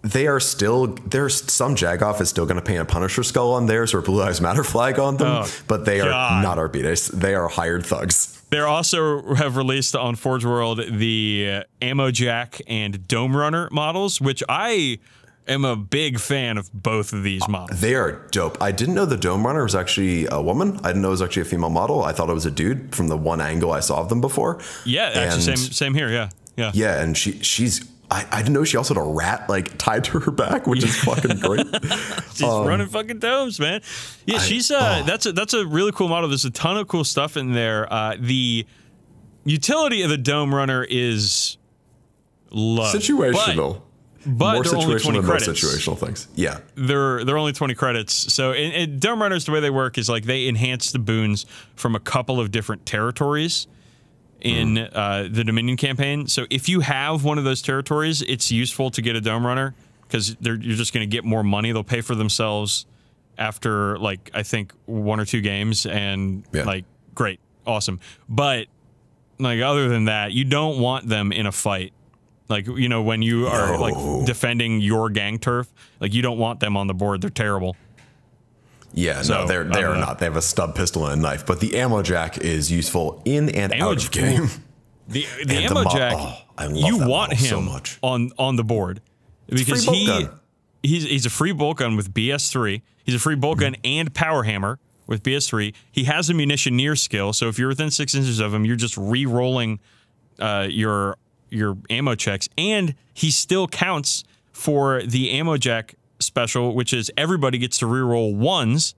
They are still, there's some Jagoff is still going to paint a Punisher skull on theirs or Blue Lives Matter flag on them, but they are not Arbites. They are hired thugs. They also have released on Forge World the Ammo Jack and Dome Runner models, which I am a big fan of both of these models. They are dope. I didn't know the Dome Runner was actually a woman. I didn't know it was actually a female model. I thought it was a dude from the one angle I saw of them before. Yeah, actually, same here. Yeah. Yeah, and she's. I didn't know she also had a rat like tied to her back, which is fucking great. She's running fucking domes, man. Yeah, she's that's a really cool model. There's a ton of cool stuff in there. The utility of the Dome Runner is low. Situational. But more they're only 20 credits. Situational things. Yeah. They're only 20 credits. So in Dome Runners, the way they work is like they enhance the boons from a couple of different territories in the Dominion campaign. So if you have one of those territories, it's useful to get a Dome Runner because you're just going to get more money. They'll pay for themselves after, like, I think 1 or 2 games, and like, great, awesome. But like, other than that, you don't want them in a fight. Like, you know, when you are like defending your gang turf, like, you don't want them on the board. They're terrible. Yeah, so, no, they are not. They have a stub pistol and a knife, but the Ammo Jack is useful in and out of game. The Ammo Jack, you want him so much on the board because he's a free bolt gun with BS3. He's a free bolt gun and power hammer with BS3. He has a munitioneer skill, so if you're within 6 inches of him, you're just re-rolling your ammo checks, and he still counts for the Ammo Jack special, which is everybody gets to reroll 1s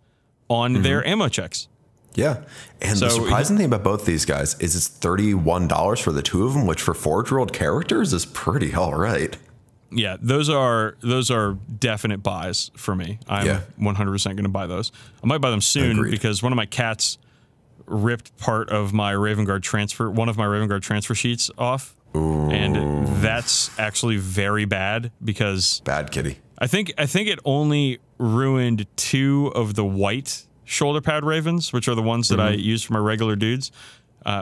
on their ammo checks. Yeah, and the surprising thing about both these guys is it's $31 for the 2 of them, which for Forge-World characters is pretty all right. Yeah, those are definite buys for me. I'm 100% going to buy those. I might buy them soon because one of my cats ripped part of my Raven Guard transfer, one of my Raven Guard transfer sheets off. Ooh. And that's actually very bad because bad kitty. I think it only ruined 2 of the white shoulder pad Ravens, which are the ones that I use for my regular dudes.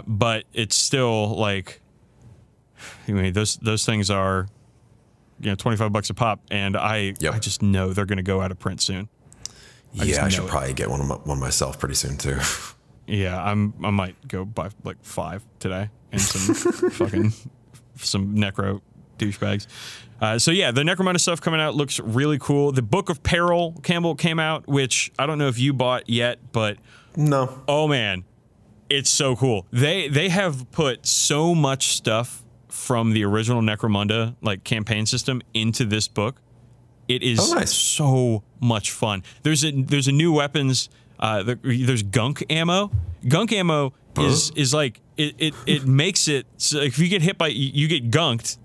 But it's still like, I mean, those things are, you know, $25 a pop, and I just know they're going to go out of print soon. I should probably get one myself pretty soon too. Yeah, I might go buy like 5 today and some fucking some necro douchebags. So yeah, the Necromunda stuff coming out looks really cool. The Book of Peril, Campbell, came out, which I don't know if you bought yet, but no. Oh man, it's so cool. They have put so much stuff from the original Necromunda like campaign system into this book. It is so much fun. There's a new weapons. There's gunk ammo. Gunk ammo is like it makes it so if you get hit by you get gunked.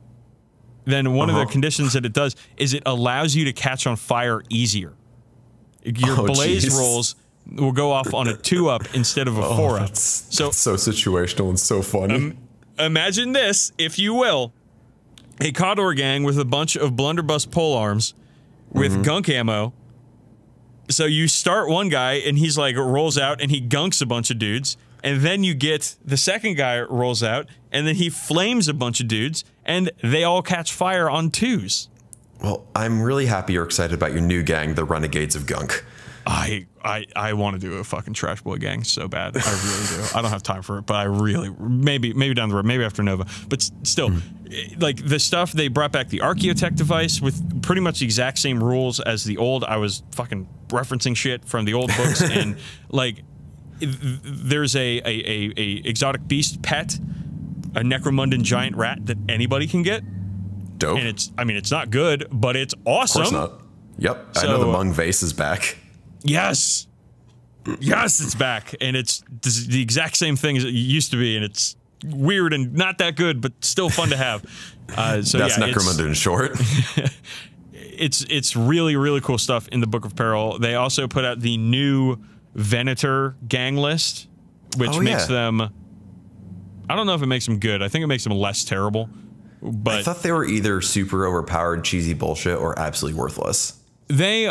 Then one of the conditions that it does is it allows you to catch on fire easier. Your blaze rolls will go off on a 2-up instead of a 4-up. That's so situational and so funny. Imagine this, if you will, a Cawdor gang with a bunch of blunderbuss polearms with gunk ammo. So you start one guy and he's like rolls out and he gunks a bunch of dudes, and then you get the second guy rolls out and then he flames a bunch of dudes and they all catch fire on 2s. Well, I'm really happy you're excited about your new gang, the Renegades of Gunk. I want to do a fucking Trash Boy gang so bad. I really do. I don't have time for it, but I really, maybe down the road, maybe after Nova. But still, like the stuff, they brought back the Archaeotech device with pretty much the exact same rules as the old. I was fucking referencing shit from the old books, and like there's a exotic beast pet, a Necromundan giant rat that anybody can get. Dope. And it's not good, but it's awesome. Of course not. Yep. So, I know the Mung vase is back. Yes. Yes, it's back. And it's the exact same thing as it used to be. And it's weird and not that good, but still fun to have. So that's Necromunda in short. It's really, really cool stuff in the Book of Peril. They also put out the new Venator gang list, which makes them... I don't know if it makes them good. I think it makes them less terrible. But I thought they were either super overpowered, cheesy bullshit, or absolutely worthless. They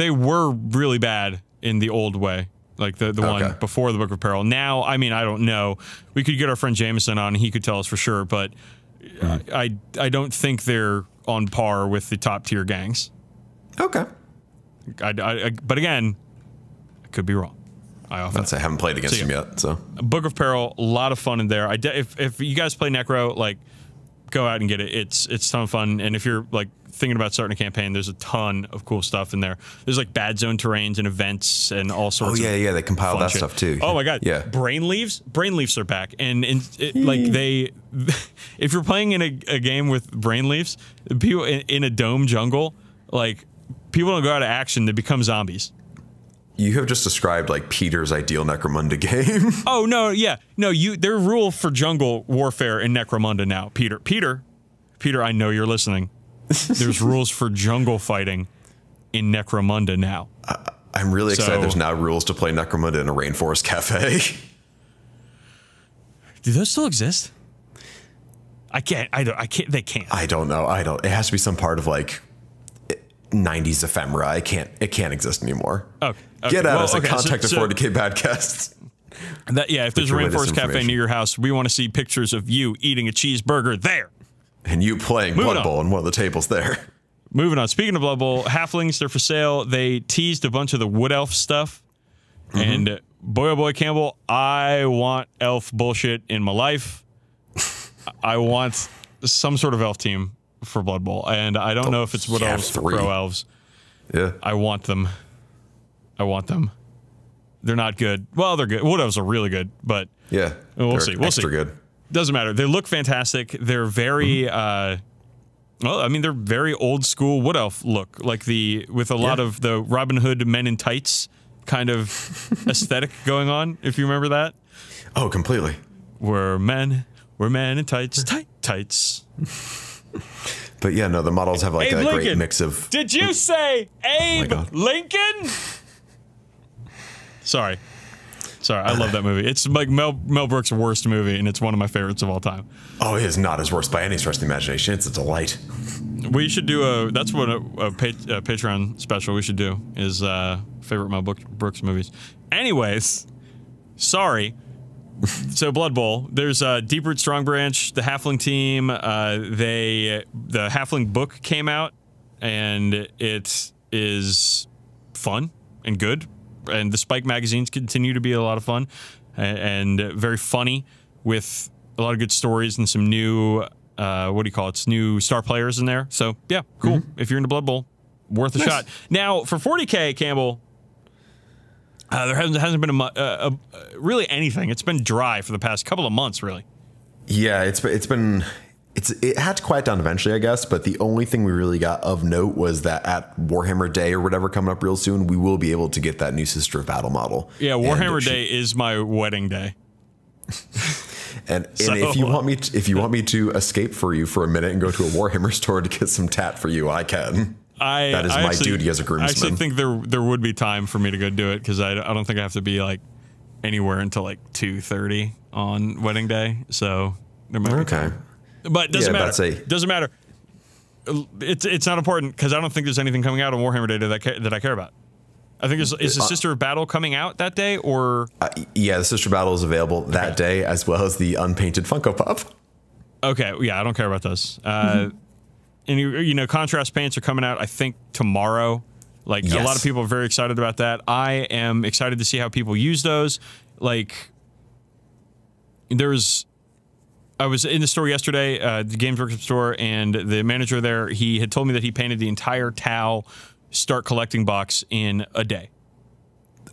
were really bad in the old way, like the one before the Book of Peril. Now, I mean, I don't know. We could get our friend Jameson on, and he could tell us for sure. But I don't think they're on par with the top tier gangs. Okay. But again, I could be wrong. I haven't played against him yet. So Book of Peril, a lot of fun in there. If you guys play Necro, like, go out and get it. It's a ton of fun. And if you're like thinking about starting a campaign, there's a ton of cool stuff in there. There's like bad zone terrains and events and all sorts. Oh yeah, they compiled that stuff too. Oh my god, yeah. Brain leaves are back, and like they, if you're playing in a game with brain leaves, people in a dome jungle, like people don't go out of action; they become zombies. You have just described like Peter's ideal Necromunda game. Oh no, yeah, no, there are rules for jungle warfare in Necromunda now, Peter, I know you're listening. There's rules for jungle fighting in Necromunda now. I'm really excited. There's now rules to play Necromunda in a rainforest cafe. Do those still exist? I can't. They can't. I don't know. It has to be some part of like 90s ephemera. It can't exist anymore. Okay. Get at us at contact at 40k Badcast. If there's a rainforest cafe near your house, we want to see pictures of you eating a cheeseburger there. And you playing Blood Bowl on one of the tables there. Moving on. Speaking of Blood Bowl, halflings, they're for sale. They teased a bunch of the wood elf stuff. And boy, oh boy, Campbell, I want elf bullshit in my life. I want some sort of elf team for Blood Bowl. And I don't know if it's wood elves or pro elves. Yeah. I want them. They're not good. Well, they're good. Wood elves are really good, but yeah, we'll see. We'll see. Good. Doesn't matter. They look fantastic. They're very, they're very old school wood elf look, like with a lot of the Robin Hood men in tights kind of aesthetic going on. If you remember that. Oh, completely. We're men in tights, tights. But yeah, no, the models have like Abe a Lincoln. great mix of. Did you say Abe Lincoln? Sorry. Sorry, I love that movie. It's like Mel Brooks' worst movie, and it's one of my favorites of all time. Oh, it is not his worst by any stretch of the imagination. It's a delight. We should do that's what a Patreon special we should do is favorite Mel Brooks movies. Anyways, sorry. So Blood Bowl, there's Deep Root Strong Branch, the Halfling team. The Halfling book came out, and it is fun and good. And the Spike magazines continue to be a lot of fun and very funny with a lot of good stories and some new new star players in there. So yeah, cool. If you're into Blood Bowl, worth a shot. Now for 40k, Campbell. There hasn't been really anything. It's been dry for the past couple of months, really. Yeah, it had to quiet down eventually, I guess. But the only thing we really got of note was that at Warhammer Day or whatever coming up real soon, we will be able to get that new Sister of Battle model. Yeah, Warhammer Day is my wedding day. And if you want me to escape for you for a minute and go to a Warhammer store to get some tat for you, I can. That is my duty as a groomsman. I actually think there would be time for me to go do it because I don't think I have to be like anywhere until like 2:30 on wedding day. So there might be time. But it doesn't matter. Doesn't matter. It's not important because I don't think there's anything coming out on Warhammer Day that I care about. I think is the Sister of Battle coming out that day or? Yeah, the Sister of Battle is available that day as well as the unpainted Funko Pop. Okay, yeah, I don't care about those. And you know, contrast paints are coming out, I think, tomorrow. Like, a lot of people are very excited about that. I am excited to see how people use those. Like, I was in the store yesterday, the Games Workshop store, and the manager there, he had told me that he painted the entire Tau Start Collecting box in a day.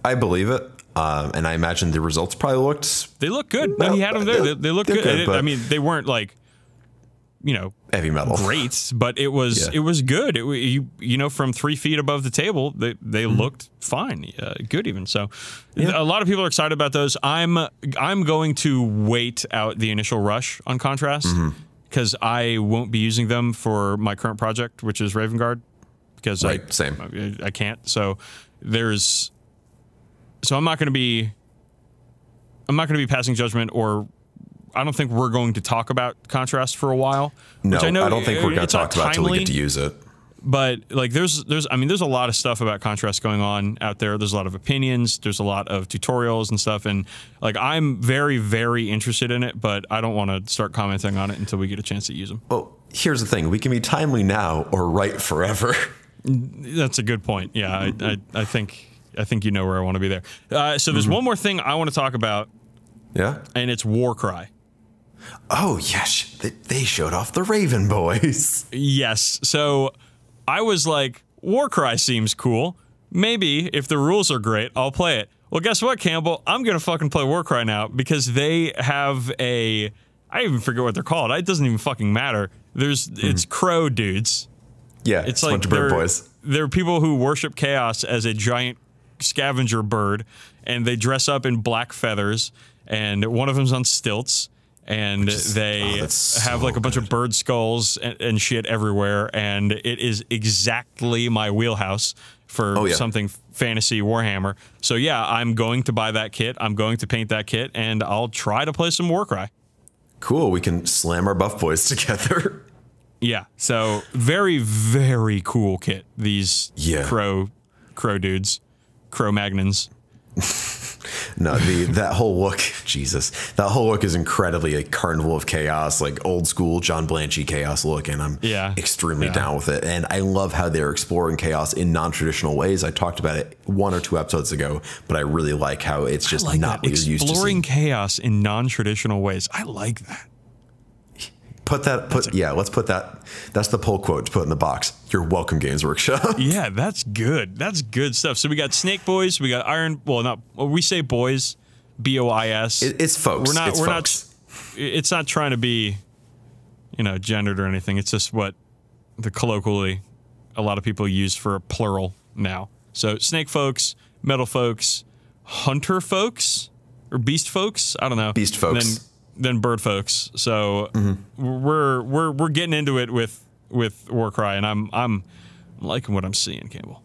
I believe it. And I imagine the results probably looked... They look good. No, he had them there. They look good. I mean, they weren't like... you know, heavy metal great, but it was good. You know, from 3 feet above the table, they looked fine, good even. So, a lot of people are excited about those. I'm going to wait out the initial rush on contrast because I won't be using them for my current project, which is Raven Guard, because I can't. So I'm not going to be passing judgment or. I don't think we're going to talk about contrast for a while. No, which I don't think we're going to talk about it until we get to use it. But like, there's a lot of stuff about contrast going on out there. There's a lot of opinions. There's a lot of tutorials and stuff. And like, I'm very, very interested in it, but I don't want to start commenting on it until we get a chance to use them. Well, here's the thing: we can be timely now or right forever. That's a good point. Yeah, I think you know where I want to be there. So there's one more thing I want to talk about. Yeah, and it's Warcry. Oh, yes. They showed off the Raven Boys. Yes. So I was like, Warcry seems cool. Maybe if the rules are great, I'll play it. Well, guess what, Campbell? I'm going to fucking play Warcry now because they have I even forget what they're called. It doesn't even fucking matter. It's crow dudes. Yeah, it's like a bunch of bird boys. They're people who worship chaos as a giant scavenger bird, and they dress up in black feathers, and one of them's on stilts. And they have like a bunch of bird skulls and shit everywhere. And it is exactly my wheelhouse for something fantasy Warhammer. So yeah, I'm going to buy that kit. I'm going to paint that kit and I'll try to play some Warcry. Cool. We can slam our buff boys together. Yeah. So very, very cool kit. These crow dudes, crow magnons. No, that whole look, Jesus, that whole look is incredibly a Carnival of Chaos, like old school John Blanchy chaos look, and I'm extremely down with it. And I love how they're exploring chaos in non-traditional ways. I talked about it 1 or 2 episodes ago, but I really like how it's just not what you're used to seeing. Exploring chaos in non-traditional ways. I like that. Let's put that. That's the pull quote to put in the box. You're welcome, Games Workshop. Yeah, that's good. That's good stuff. So we got Snake Boys. We got Iron. Well, we say boys, BOIS. It's folks. We're not. It's not trying to be, gendered or anything. It's just what the colloquially a lot of people use for a plural now. So Snake folks, Metal folks, Hunter folks, or Beast folks. I don't know. Beast folks. Than bird folks. So we're getting into it with Warcry, and I'm liking what I'm seeing, Campbell.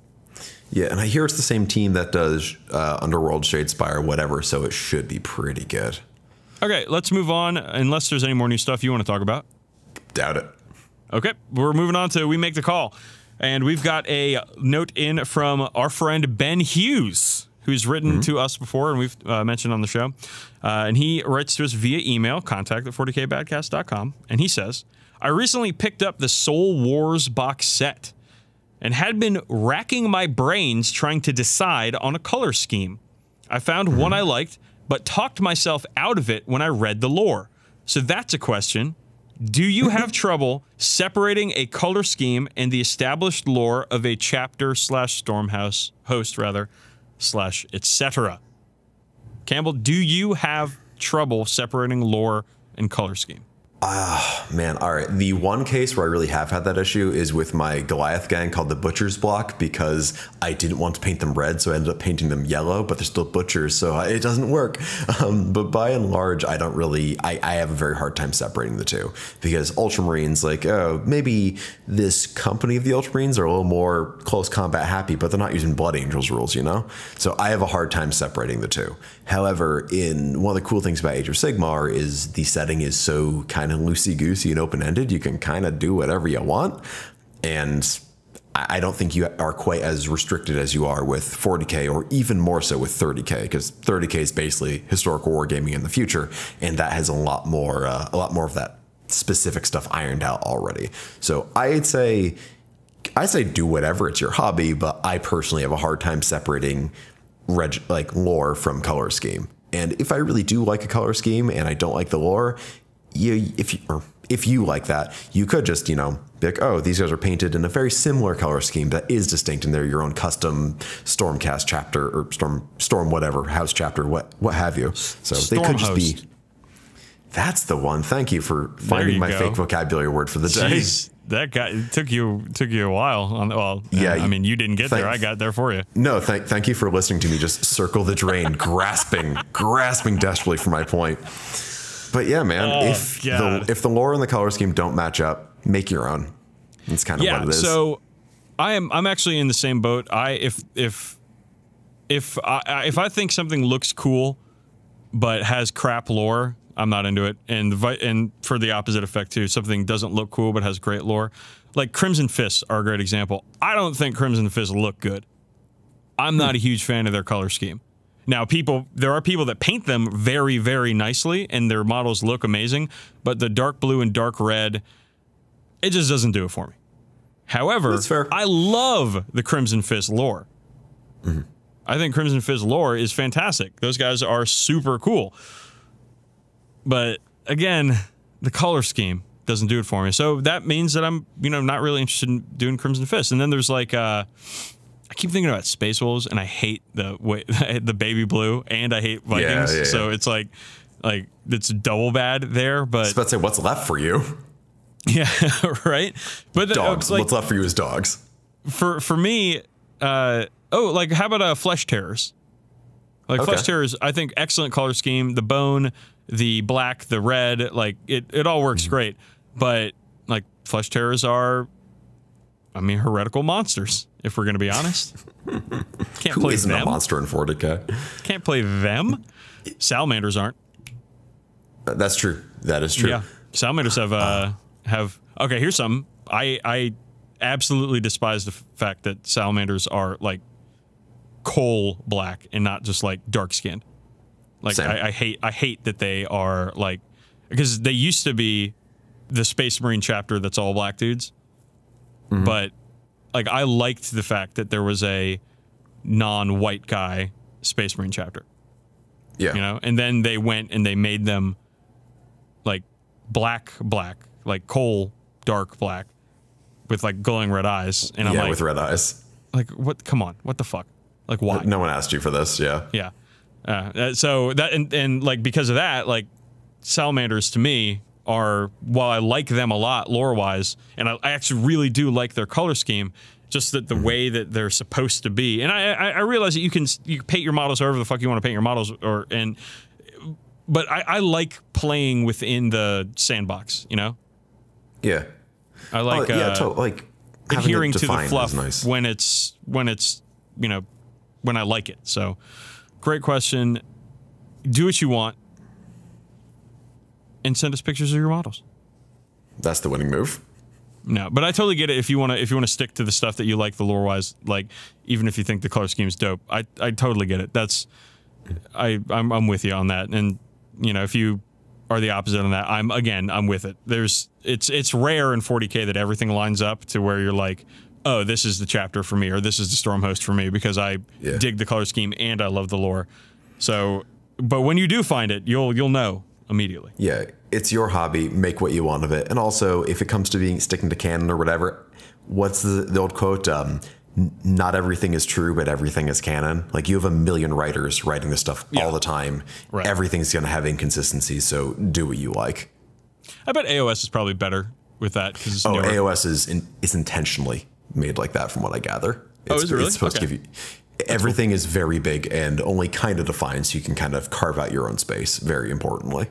Yeah, and I hear it's the same team that does Underworld, Shadespire, whatever, so it should be pretty good. Okay, let's move on, unless there's any more new stuff you want to talk about. Doubt it. Okay, we're moving on to We Make the Call. And we've got a note in from our friend Ben Hughes, who's written to us before, and we've mentioned on the show. And he writes to us via email, contact@40kbadcast.com, and he says, I recently picked up the Soul Wars box set and had been racking my brains trying to decide on a color scheme. I found one I liked, but talked myself out of it when I read the lore. So that's a question. Do you have trouble separating a color scheme and the established lore of a chapter / Stormhouse host, / etc.? Campbell, do you have trouble separating lore and color scheme? Man, all right. The one case where I really have had that issue is with my Goliath gang called the Butcher's Block, because I didn't want to paint them red, so I ended up painting them yellow, but they're still butchers, so it doesn't work. But by and large, I don't really, I have a very hard time separating the two, because Ultramarines, like, oh, maybe this company of the Ultramarines are a little more close combat happy, but they're not using Blood Angels rules, you know? So I have a hard time separating the two. However, one of the cool things about Age of Sigmar is the setting is so kind of loosey-goosey and open-ended, you can kind of do whatever you want. And I don't think you are quite as restricted as you are with 40k, or even more so with 30k, because 30k is basically historical wargaming in the future, and that has a lot more of that specific stuff ironed out already. So I say do whatever, it's your hobby, but I personally have a hard time separating lore from color scheme. And if I really do like a color scheme and I don't like the lore, if you like that, you could just, be like, oh, these guys are painted in a very similar color scheme that is distinct, and they're your own custom Stormcast chapter, or Storm whatever, house chapter, what have you. So Storm they could just host. be. That's the one. Thank you for finding my fake vocabulary word for the day. Jeez, that guy, it took you a while. Yeah, I mean, you didn't get there. I got there for you. No, thank you for listening to me just circle the drain, grasping desperately for my point. But yeah, man, if the lore and the color scheme don't match up, make your own. That's kind of what it is. So I'm actually in the same boat. If I think something looks cool but has crap lore, I'm not into it. And for the opposite effect too, something doesn't look cool but has great lore. Like Crimson Fists are a great example. I don't think Crimson Fists look good. I'm not a huge fan of their color scheme. Now, there are people that paint them very, very nicely, and their models look amazing, but the dark blue and dark red, it just doesn't do it for me. However, that's fair. I love the Crimson Fist lore. I think Crimson Fist lore is fantastic. Those guys are super cool. But again, the color scheme doesn't do it for me. So that means that I'm, not really interested in doing Crimson Fist. And then there's like, I keep thinking about Space Wolves, and I hate the baby blue, and I hate Vikings. Yeah. So it's like it's double bad there. But I was about to say, what's left for you? Yeah, right. But dogs. What's left for you is dogs. For me, how about Flesh Terrors? Flesh Terrors, I think excellent color scheme. The bone, the black, the red, it all works great. But Flesh Terrors are, heretical monsters, if we're going to be honest. Can't Who play isn't them. a monster in 40k? Can't play them. Salamanders aren't. That's true. That is true. Yeah, salamanders have. Okay, here's something. I absolutely despise the fact that salamanders are coal black and not just dark skinned. I hate that they are because they used to be the Space Marine chapter that's all black dudes. But I liked the fact that there was a non-white guy Space Marine chapter. Yeah. And then they went and they made them black, coal, dark black with glowing red eyes. And I'm with red eyes. What? Come on. What the fuck? Why? No one asked you for this. Yeah. Yeah. So that, and because of that, salamanders to me are, while I like them a lot lore-wise, and I actually really do like their color scheme, just that the way that they're supposed to be. And I realize that you can paint your models however the fuck you want to paint your models, but I like playing within the sandbox, Yeah. I like totally. adhering to the fluff nice. when it's when I like it. So great question. Do what you want and send us pictures of your models. That's the winning move. No, but I totally get it if you want to stick to the stuff that you like the lore wise, like even if you think the color scheme's dope. I totally get it. I'm with you on that. And if you are the opposite on that, I'm with it. It's rare in 40k that everything lines up to where you're like, oh, this is the chapter for me, or this is the storm host for me, because I dig the color scheme and I love the lore. So, but when you do find it, you'll know immediately. Yeah, it's your hobby. Make what you want of it. And also, if it comes to sticking to canon or whatever, what's the old quote? Not everything is true, but everything is canon. Like, you have a million writers writing this stuff all the time. Right. Everything's going to have inconsistencies, so do what you like. I bet AOS is probably better with that. AOS is intentionally made like that, from what I gather. Is it really? It's supposed to give you... Everything is very big and only kind of defined, so you can kind of carve out your own space, very importantly.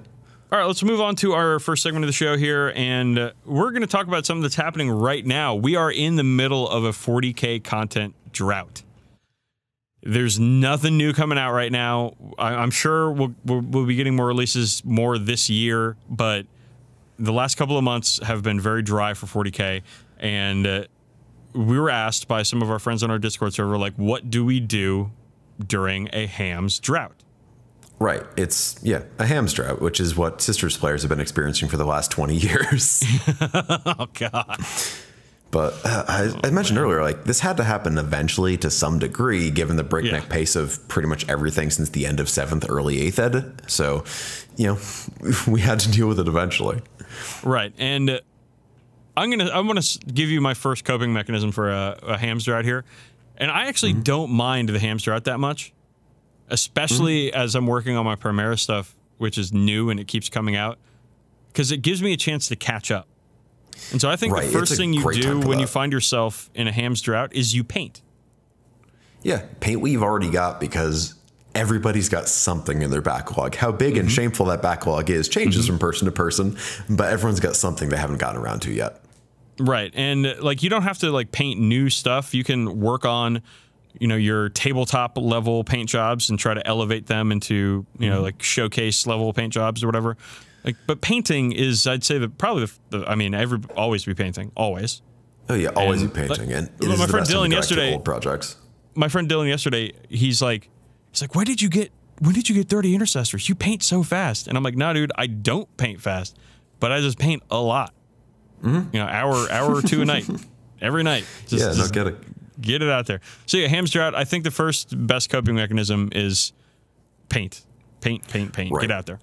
All right, let's move on to our first segment of the show here, and we're going to talk about something that's happening right now. We are in the middle of a 40k content drought. There's nothing new coming out right now. I'm sure we'll be getting more releases more this year, but the last couple of months have been very dry for 40k, and we were asked by some of our friends on our Discord server, like, what do we do during a hams drought? Right. It's, a hams drought, which is what Sisters players have been experiencing for the last 20 years. Oh, God. But I mentioned earlier, like, this had to happen eventually to some degree, given the breakneck pace of pretty much everything since the end of 7th, early 8th ed. So, we had to deal with it eventually. Right. And I'm gonna give you my first coping mechanism for a hams drought here, and I actually don't mind the hams drought that much, especially as I'm working on my Primera stuff, which is new and it keeps coming out, because it gives me a chance to catch up. And so I think the first thing you do when you find yourself in a hams drought is you paint. Yeah, paint what you've already got, because everybody's got something in their backlog. How big and shameful that backlog is changes from person to person, but everyone's got something they haven't gotten around to yet. Right. And like, you don't have to like paint new stuff. You can work on, your tabletop level paint jobs and try to elevate them into, like showcase level paint jobs or whatever. Like, but painting is, I'd say, always be painting, always. Oh yeah, always be painting. And my friend Dylan yesterday, old projects. My friend Dylan yesterday, he's like, when did you get 30 intercessors? You paint so fast. And I'm like, nah, dude, I don't paint fast, but I just paint a lot. Hour or two a night, every night. Just get it out there. So yeah, hams drought. I think the first best coping mechanism is paint. Right. Get out there.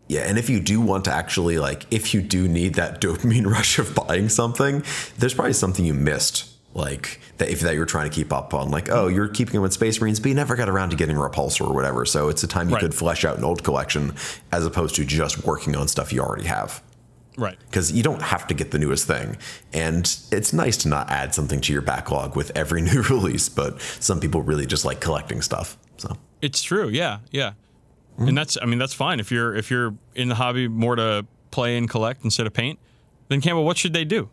Yeah, and if you do want to actually, like, if you do need that dopamine rush of buying something, there's probably something you missed, like, that you're trying to keep up on. Like, oh, you're keeping them with Space Marines, but you never got around to getting a Repulsor or whatever. So it's a time you could flesh out an old collection as opposed to just working on stuff you already have. Right. Because you don't have to get the newest thing. And it's nice to not add something to your backlog with every new release, but some people really just like collecting stuff. So it's true. Yeah. And that's fine. If you're in the hobby more to play and collect instead of paint, then Campbell, what should they do?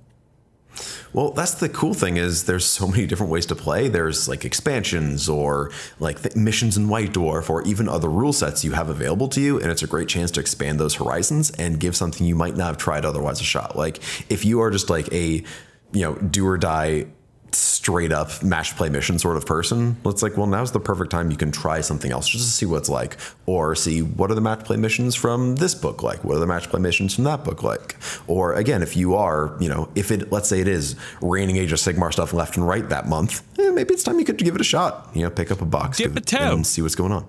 Well, that's the cool thing, is there's so many different ways to play. There's like expansions or like the missions in White Dwarf, or even other rule sets you have available to you. And it's a great chance to expand those horizons and give something you might not have tried otherwise a shot. Like, if you are just like a, do or die, straight up match play mission sort of person, it's like, well, now's the perfect time you can try something else just to see what it's like, or see what are the match play missions from this book like, what are the match play missions from that book like. Or again, if you are, if it, let's say it is raining Age of Sigmar stuff left and right that month, maybe it's time you could give it a shot, pick up a box, dip a toe, and see what's going on.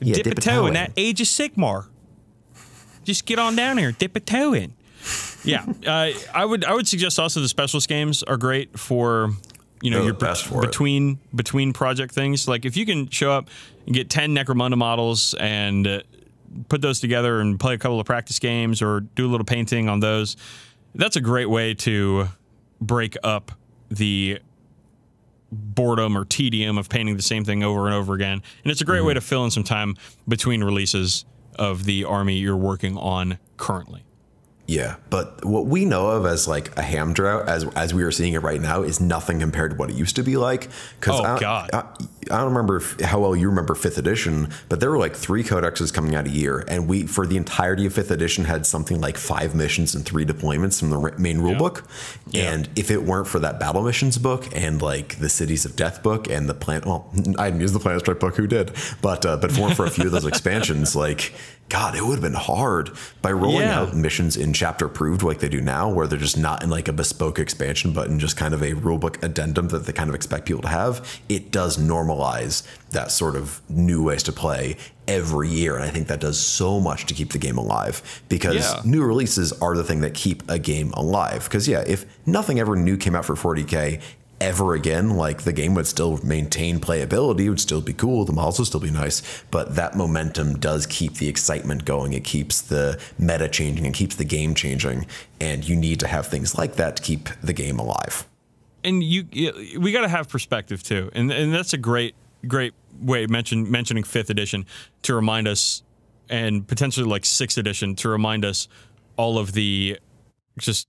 Dip a toe in that Age of Sigmar. Just get on down here, dip a toe in. Yeah, I would suggest also the specialist games are great for, your between project things. Like, if you can show up and get 10 Necromunda models and put those together and play a couple of practice games or do a little painting on those, that's a great way to break up the boredom or tedium of painting the same thing over and over again. And it's a great way to fill in some time between releases of the army you're working on currently. Yeah, but what we know of as like a ham drought, as we are seeing it right now, is nothing compared to what it used to be like. Because God. I don't remember how well you remember 5th edition, but there were like 3 codexes coming out a year, and we, for the entirety of 5th edition, had something like 5 missions and 3 deployments from the main rule book. Yeah. And if it weren't for that battle missions book and like the Cities of Death book and the planet, well, I didn't use the Planet Strike book, who did? But for a few of those expansions, like, God, it would have been hard by rolling out missions in chapter approved like they do now, where they're just not in like a bespoke expansion, but in just kind of a rulebook addendum that they kind of expect people to have. It does normalize that sort of new ways to play every year. And I think that does so much to keep the game alive, because new releases are the thing that keep a game alive. Because if nothing ever new came out for 40K ever again, like the game would still maintain playability, it would still be cool, the models would still be nice, but that momentum does keep the excitement going. It keeps the meta changing and keeps the game changing, and you need to have things like that to keep the game alive. And we got to have perspective too, and that's a great way mentioning 5th edition to remind us, and potentially like 6th edition to remind us all of the just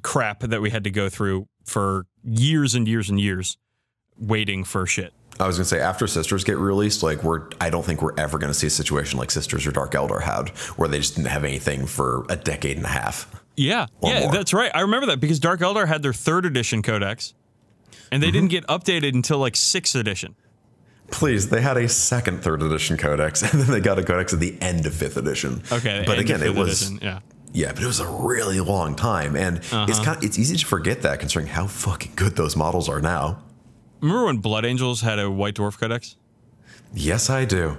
crap that we had to go through for years and years and years waiting for shit. I was gonna say, after Sisters get released, like I don't think we're ever gonna see a situation like Sisters or Dark Eldar had, where they just didn't have anything for a decade and a half. Yeah, more. That's right. I remember that, because Dark Eldar had their 3rd edition codex, and they didn't get updated until like 6th edition. Please, they had a 2nd 3rd edition codex, and then they got a codex at the end of 5th edition. Okay, but again, it was edition, yeah, but it was a really long time, and it's easy to forget that, considering how fucking good those models are now. Remember when Blood Angels had a White Dwarf codex? Yes, I do.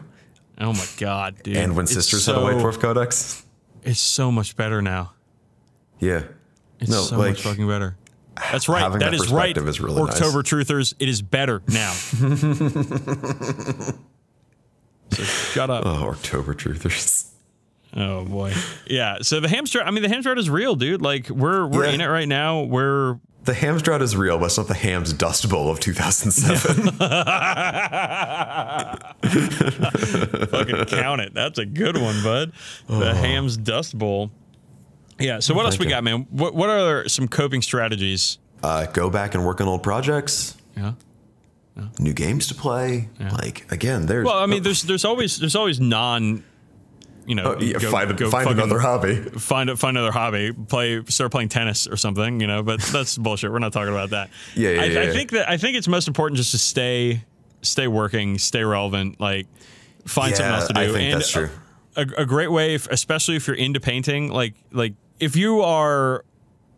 Oh my God, dude! And when Sisters had a White Dwarf codex, it's so much better now. Yeah, it's so much fucking better. That's right. That is right. Is really October nice. Truthers, it is better now. So shut up. Oh, October Truthers. Oh boy. Yeah. So the hamster, I mean, the hamster is real, dude. Like we're in it right now. The ham's drought is real, but it's not the ham's Dust Bowl of 2007. Fucking count it. That's a good one, bud. The ham's Dust Bowl. Yeah. So what else we got, man? What are some coping strategies? Go back and work on old projects. Yeah. New games to play. Yeah. Like again, there's. Well, I mean, there's always non. You know, find another hobby. Find another hobby. Start playing tennis or something. You know, but that's bullshit. We're not talking about that. I think it's most important just to stay working, stay relevant. Like find something else to do. I think that's true. A great way, especially if you're into painting, like if you are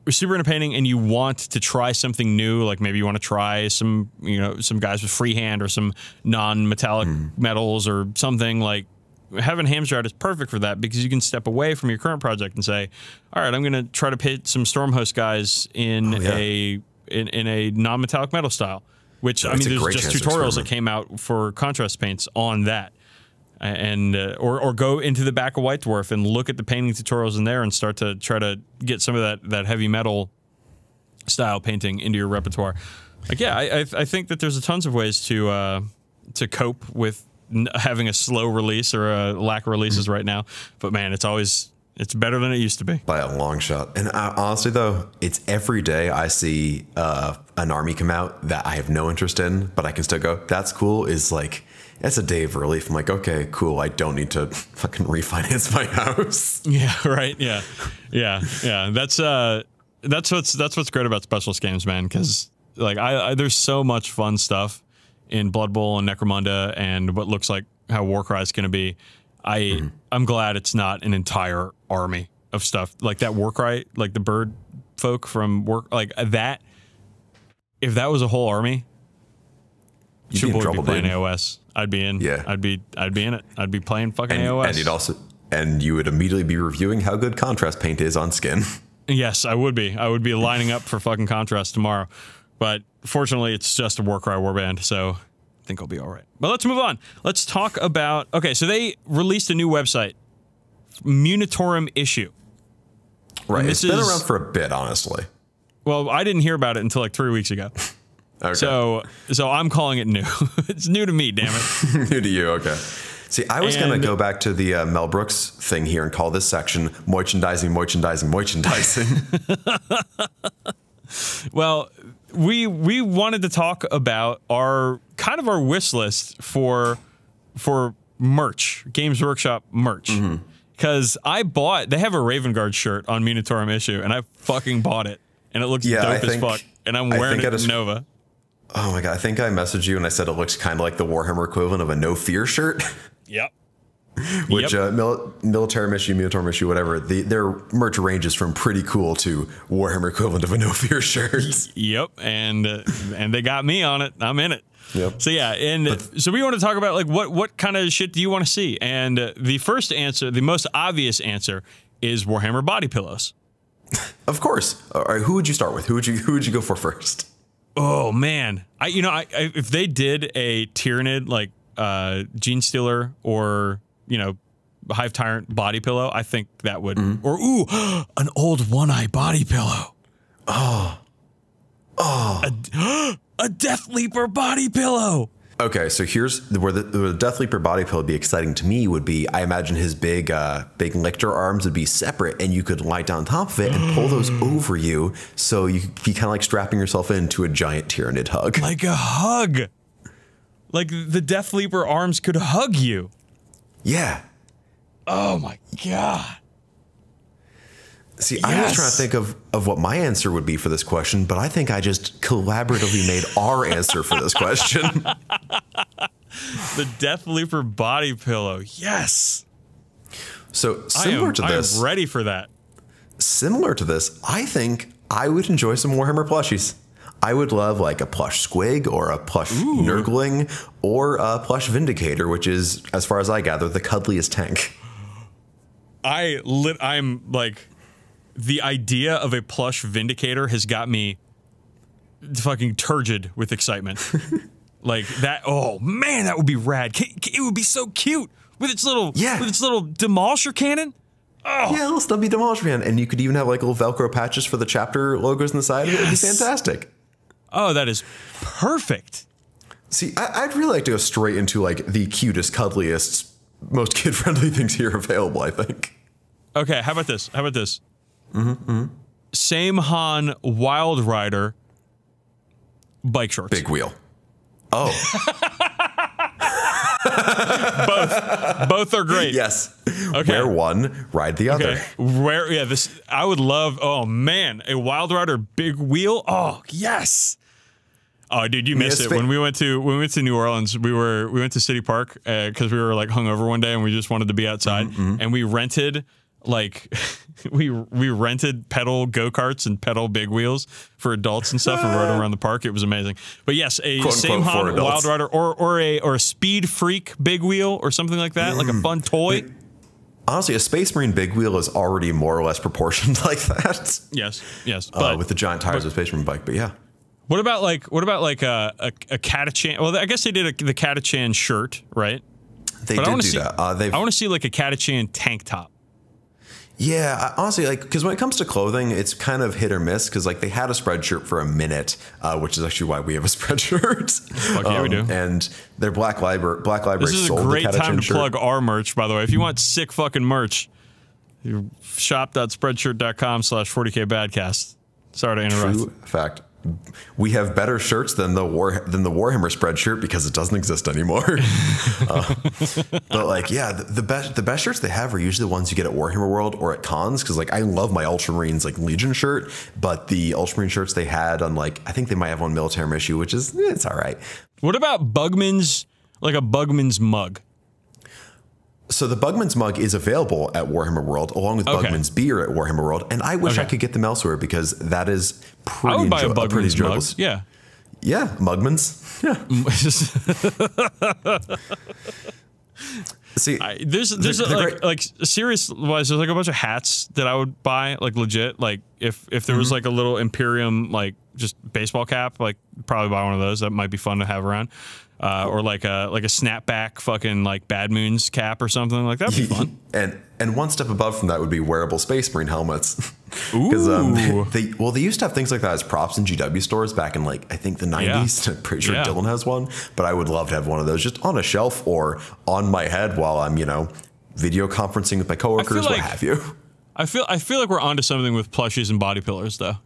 super into painting and you want to try something new, like maybe you want to try some guys with freehand or some non-metallic metals or something, like having Ham's Drought is perfect for that, because you can step away from your current project and say, all right, I'm going to try to pit some Stormhost guys in a non-metallic metal style, which I mean, there's just tutorials that came out for contrast paints on that. And or go into the back of White Dwarf and look at the painting tutorials in there and start to try to get some of that heavy metal style painting into your repertoire. Like, yeah, I think that there's tons of ways to cope with having a slow release or a lack of releases right now. But man, it's better than it used to be by a long shot. And honestly, though, it's every day I see an army come out that I have no interest in, but I can still go, that's cool. Is like. That's a day of relief. I'm like, okay, cool. I don't need to fucking refinance my house. Yeah, right. Yeah. That's what's great about specialist games, man. Because like there's so much fun stuff in Blood Bowl and Necromunda and what looks like how Warcry is going to be. I'm glad it's not an entire army of stuff like that. Warcry, like the bird folk from like that. If that was a whole army, you'd be in trouble, playing AOS. I'd be in. Yeah. I'd be in it. I'd be playing fucking AOS. And you would immediately be reviewing how good contrast paint is on skin. Yes, I would be. I would be lining up for fucking contrast tomorrow. But fortunately, it's just a Warcry warband, so I think I'll be all right. But let's move on. Let's talk about. Okay, so they released a new website, Munitorum Issue. Right. It's been around for a bit, honestly. Well, I didn't hear about it until like 3 weeks ago. Okay. So I'm calling it new. It's new to me, damn it. New to you, okay. See, I was going to go back to the Mel Brooks thing here and call this section merchandising. Well, we wanted to talk about our wish list for merch, Games Workshop merch. Because they have a Raven Guard shirt on Munitorum issue, and I fucking bought it. And it looks dope as fuck. And I'm wearing it at Nova. Oh my God. I think I messaged you and I said it looks kind of like the Warhammer equivalent of a No Fear shirt. Yep. Which Military issue, Munitorum issue, whatever, their merch ranges from pretty cool to Warhammer equivalent of a No Fear shirt. Yep. And they got me on it. I'm in it. Yep. So yeah, so we want to talk about like what kind of shit do you want to see? And the first answer, the most obvious answer, is Warhammer body pillows. Of course. All right, who would you start with? Who would you go for first? Oh man, if they did a Tyranid like Gene Stealer or Hive Tyrant body pillow, I think that would or an old One-Eye body pillow. A Death Leaper body pillow. Okay, so here's where the Death Leaper body pillow would be exciting to me would be, I imagine his big lictor arms would be separate and you could lie down on top of it and pull those over you so you could be kind of like strapping yourself into a giant Tyranid hug. Like a hug. Like the Death Leaper arms could hug you. Yeah. Oh my God. See, yes. I was trying to think of what my answer would be for this question, but I think I just collaboratively made our answer for this question. The Death Leaper body pillow. Yes. So similar to this. I am ready for that. Similar to this, I think I would enjoy some Warhammer plushies. I would love like a plush Squig or a plush Nurgling or a plush Vindicator, which is, as far as I gather, the cuddliest tank. I'm like... The idea of a plush Vindicator has got me fucking turgid with excitement. Like that. Oh man, that would be rad. It would be so cute with its little demolisher cannon. Oh yeah, little stubby demolisher cannon, and you could even have like little Velcro patches for the chapter logos on the side. Yes. It would be fantastic. Oh, that is perfect. See, I'd really like to go straight into like the cutest, cuddliest, most kid-friendly things here available. I think. Okay, how about this? Same Han Wild Rider bike shorts. Big wheel. Oh. Both are great. Yes. Okay. Wear one, ride the other. Okay. I would love, oh man, a Wild Rider big wheel. Oh, yes. Oh, dude, you missed it. When we went to New Orleans, we went to City Park because we were like hungover one day and we just wanted to be outside, and we rented like we rented pedal go-karts and pedal big wheels for adults and stuff and rode around the park. It was amazing. But yes, a same Han Wild Rider or a Speed Freak big wheel or something like that, like a fun toy. Honestly, a Space Marine big wheel is already more or less proportioned like that. Yes. But with the giant tires of a Space Marine bike, but yeah. What about like a Catachan? Well, I guess they did the Catachan shirt, right? They did do that. I want to see like a Catachan tank top. Yeah, honestly, like, because when it comes to clothing, it's kind of hit or miss. Because like they had a spread shirt for a minute, which is actually why we have a spread shirt. Fuck yeah, we do. And their Black Library. This is a great time to plug our merch, by the way. If you want sick fucking merch, shop.spreadshirt.com/40k Badcast. Sorry to interrupt. True fact. We have better shirts than the Warhammer spread shirt because it doesn't exist anymore. But like, yeah, the best shirts they have are usually the ones you get at Warhammer World or at cons. Because like, I love my Ultramarines like Legion shirt, but the Ultramarine shirts they had on like, I think they might have one Military issue, which is it's all right. What about Bugman's, like a Bugman's mug? So the Bugman's mug is available at Warhammer World, along with Bugman's beer at Warhammer World, and I wish I could get them elsewhere because that is pretty. I would buy a Bugman's mug. Yeah, Mugman's. Yeah. See, there's like serious wise, there's like a bunch of hats that I would buy, like legit. Like if there was like a little Imperium like just baseball cap, like probably buy one of those. That might be fun to have around. or like a snapback fucking like Bad Moons cap or something like that'd be fun. And one step above from that would be wearable Space Marine helmets. Because they used to have things like that as props in GW stores back in like I think the 90s. I'm pretty sure Dylan has one, but I would love to have one of those just on a shelf or on my head while I'm video conferencing with my coworkers, what have you. I feel like we're onto something with plushies and body pillars though.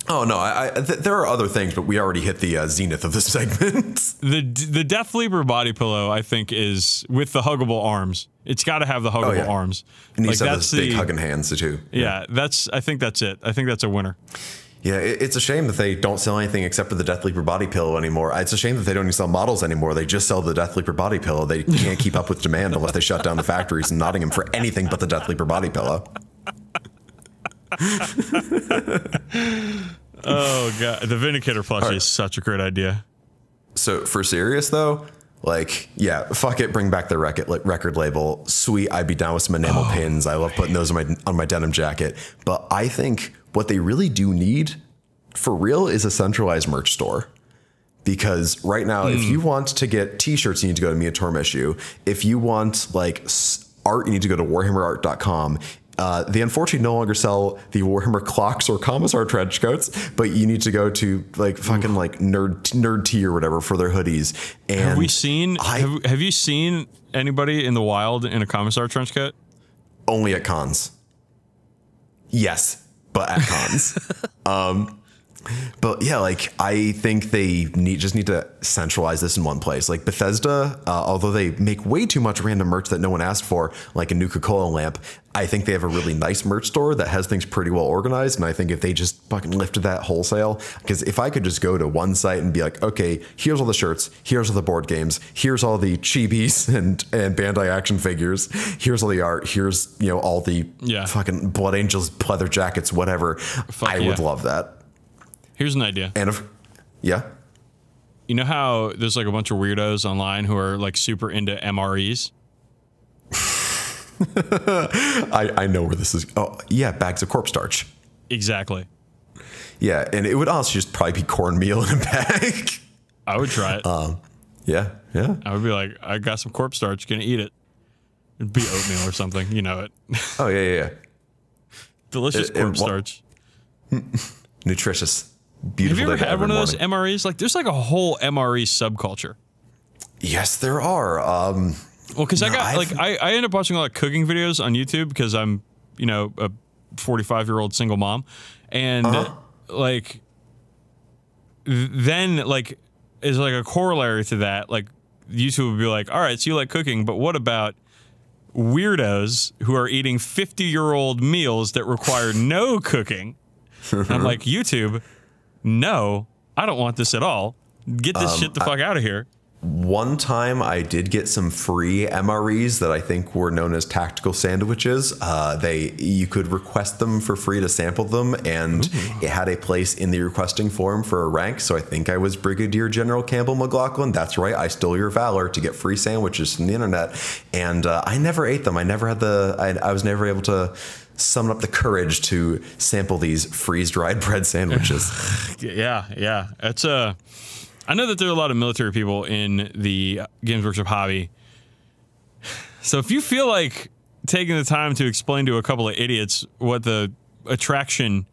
Oh no, there are other things, but we already hit the zenith of this segment. The Death Leaper body pillow, I think, is with the huggable arms. It's got to have the huggable arms. It needs to have those big hugging hands too. Yeah, I think that's it. I think that's a winner. Yeah, it's a shame that they don't sell anything except for the Death Leaper body pillow anymore. It's a shame that they don't even sell models anymore. They just sell the Death Leaper body pillow. They can't keep up with demand unless they shut down the factories in Nottingham for anything but the Death Leaper body pillow. Oh god, the Vindicator plushie is such a great idea. So for serious though, like fuck it, bring back the record label. Sweet, I'd be down with some enamel pins. I love putting those on my denim jacket. But I think what they really do need, for real, is a centralized merch store. Because right now, if you want to get t-shirts, you need to go to Minotaur Issue. If you want like art, you need to go to warhammerart.com. They unfortunately no longer sell the Warhammer clocks or Commissar trench coats, but you need to go to like fucking like Nerd Tea or whatever for their hoodies. And have we seen? Have you seen anybody in the wild in a Commissar trench coat? Only at cons. Yes, but at cons. But yeah, like I think they just need to centralize this in one place. Like Bethesda, although they make way too much random merch that no one asked for, like a Nuka-Cola lamp, I think they have a really nice merch store that has things pretty well organized. And I think if they just fucking lifted that wholesale, because if I could just go to one site and be like, okay, here's all the shirts, here's all the board games, here's all the chibis and Bandai action figures, here's all the art, here's all the fucking Blood Angels pleather jackets, whatever. I would love that. Here's an idea. And you know how there's like a bunch of weirdos online who are like super into MREs? I know where this is. Oh, yeah, bags of corpse starch. Exactly. Yeah, and it would also just probably be cornmeal in a bag. I would try it. Yeah. I would be like, I got some corpse starch, gonna eat it. It'd be oatmeal or something, you know it. Oh, yeah. Delicious corpse starch. Nutritious. Beautiful. Have you ever had one of those MREs? Like, there's like a whole MRE subculture. Yes, there are. Well, because I end up watching a lot of cooking videos on YouTube because I'm, a 45-year-old single mom, and then like is like a corollary to that. Like YouTube would be like, all right, so you like cooking, but what about weirdos who are eating 50-year-old meals that require no cooking? I'm like, YouTube, no, I don't want this at all. Get this shit the fuck out of here. One time I did get some free MREs that I think were known as tactical sandwiches. You could request them for free to sample them, and it had a place in the requesting form for a rank. So I think I was Brigadier General Campbell McLaughlin. That's right, I stole your valor to get free sandwiches from the internet, and I never ate them. I never had I was never able to summon up the courage to sample these freeze-dried bread sandwiches. Yeah. It's I know that there are a lot of military people in the Games Workshop hobby. So if you feel like taking the time to explain to a couple of idiots what the attraction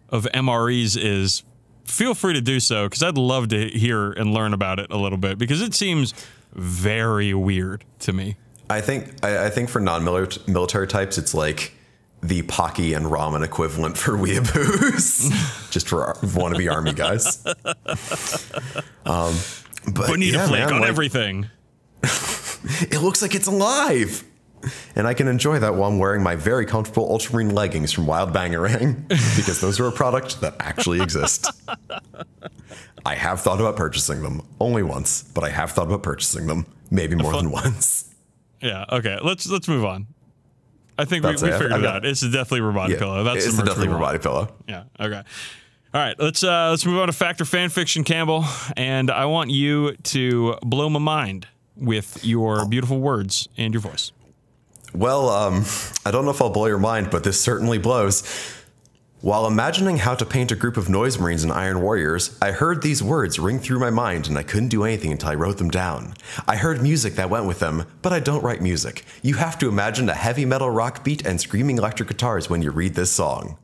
of MREs is, feel free to do so, because I'd love to hear and learn about it a little bit, because it seems very weird to me. I think for non-military types, it's like the Pocky and ramen equivalent for weeaboos, just for wannabe army guys. Bonita flake on everything. It looks like it's alive, and I can enjoy that while I'm wearing my very comfortable ultramarine leggings from Wild Bangarang, because those are a product that actually exist. I have thought about purchasing them, only once, but I have thought about purchasing them, maybe more than once. Yeah. Okay. Let's move on. I think we figured it out. It's a Death Leaper body pillow. That's the Death Leaper body pillow. Yeah. Okay. All right. Let's move on to Factor Fan Fiction, Campbell, and I want you to blow my mind with your beautiful words and your voice. Well, I don't know if I'll blow your mind, but this certainly blows. While imagining how to paint a group of noise marines and iron warriors, I heard these words ring through my mind and I couldn't do anything until I wrote them down. I heard music that went with them, but I don't write music. You have to imagine a heavy metal rock beat and screaming electric guitars when you read this song.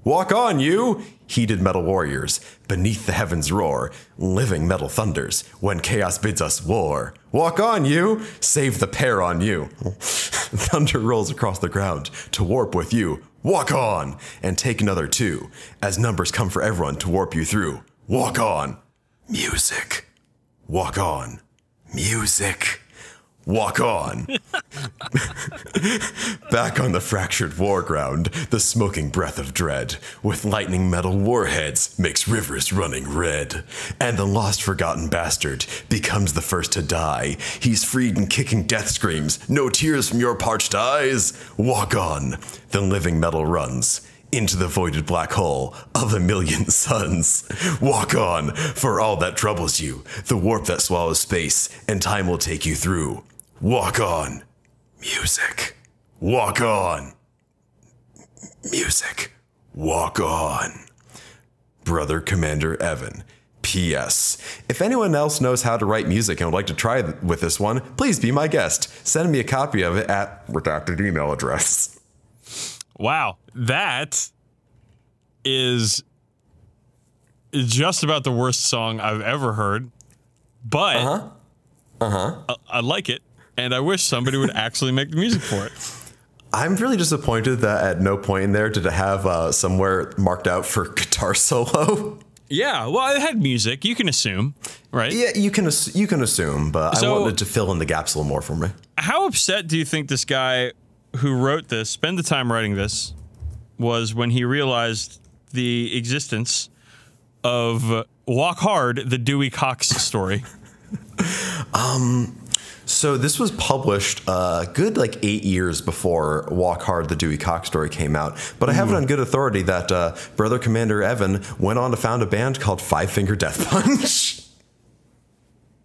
Walk on, you! Heated metal warriors, beneath the heavens roar, living metal thunders, when chaos bids us war. Walk on, you! Save the pair on you. Thunder rolls across the ground to warp with you. Walk on! And take another two, as numbers come for everyone to warp you through. Walk on! Music. Walk on. Music. Walk on. Back on the fractured war ground, the smoking breath of dread, with lightning metal warheads, makes rivers running red. And the lost forgotten bastard becomes the first to die. He's freed and kicking death screams, no tears from your parched eyes. Walk on. The living metal runs into the voided black hole of a million suns. Walk on, for all that troubles you, the warp that swallows space, and time will take you through. Walk on. Music. Walk on. Music. Walk on. Brother Commander Evan. P.S. If anyone else knows how to write music and would like to try with this one, please be my guest. Send me a copy of it at redacted email address. Wow, that is just about the worst song I've ever heard, but I like it, and I wish somebody would actually make the music for it. I'm really disappointed that at no point in there did it have somewhere marked out for guitar solo. Yeah, well, it had music. You can assume, right? Yeah, you can assume, but I wanted to fill in the gaps a little more for me. How upset do you think this guy who wrote this, spend the time writing this, was when he realized the existence of Walk Hard, the Dewey Cox story? So this was published a good 8 years before Walk Hard, the Dewey Cox story came out. But I have it on good authority that Brother Commander Evan went on to found a band called Five Finger Death Punch.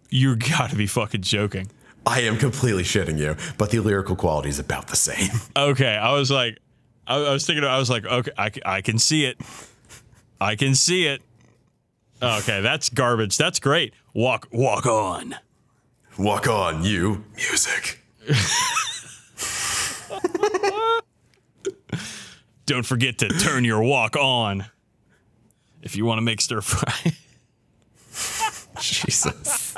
You gotta be fucking joking. I am completely shitting you, but the lyrical quality is about the same. Okay, I was like, okay, I can see it. I can see it. Okay, that's garbage. That's great. Walk on. Walk on, you. Music. Don't forget to turn your walk on if you want to make stir fry. Jesus.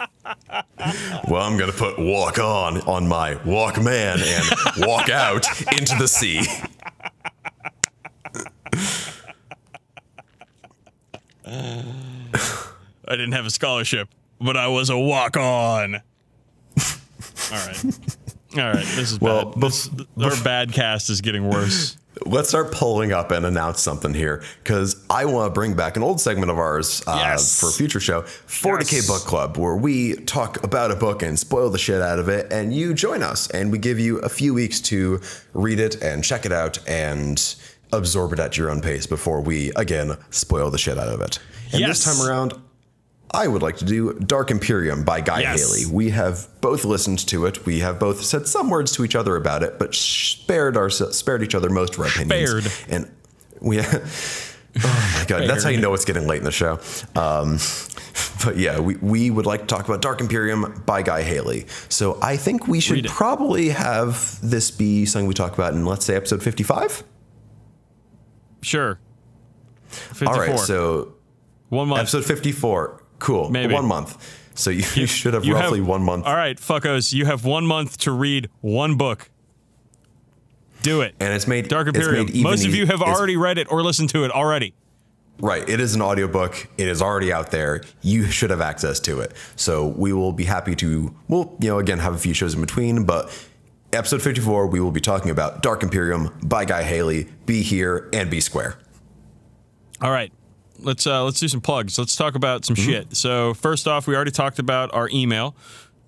Well, I'm going to put walk on my Walkman and walk out into the sea. I didn't have a scholarship, but I was a walk-on. All right. This is bad. Our Badcast is getting worse. Let's start pulling up and announce something here, because I want to bring back an old segment of ours for a future show, 40k Book Club, where we talk about a book and spoil the shit out of it, and you join us, and we give you a few weeks to read it and check it out and absorb it at your own pace before we, again, spoil the shit out of it. And this time around, I would like to do Dark Imperium by Guy Haley. We have both listened to it. We have both said some words to each other about it, but spared each other most of our opinions. And we, oh my God, that's how you know it's getting late in the show. But yeah, we would like to talk about Dark Imperium by Guy Haley. So I think we should probably have this be something we talk about in, let's say, episode 55. Sure. 54. All right, so 1 month. Episode 54. Cool. Maybe 1 month. So you should have roughly 1 month. All right, fuckos. You have 1 month to read one book. Do it. And it's made Dark Imperium. Most of you have already read it or listened to it already. Right. It is an audiobook. It is already out there. You should have access to it. So we will be happy to, again, have a few shows in between. But episode 54, we will be talking about Dark Imperium by Guy Haley. Be here and be square. All right. Let's do some plugs. Let's talk about some shit. So first off, we already talked about our email,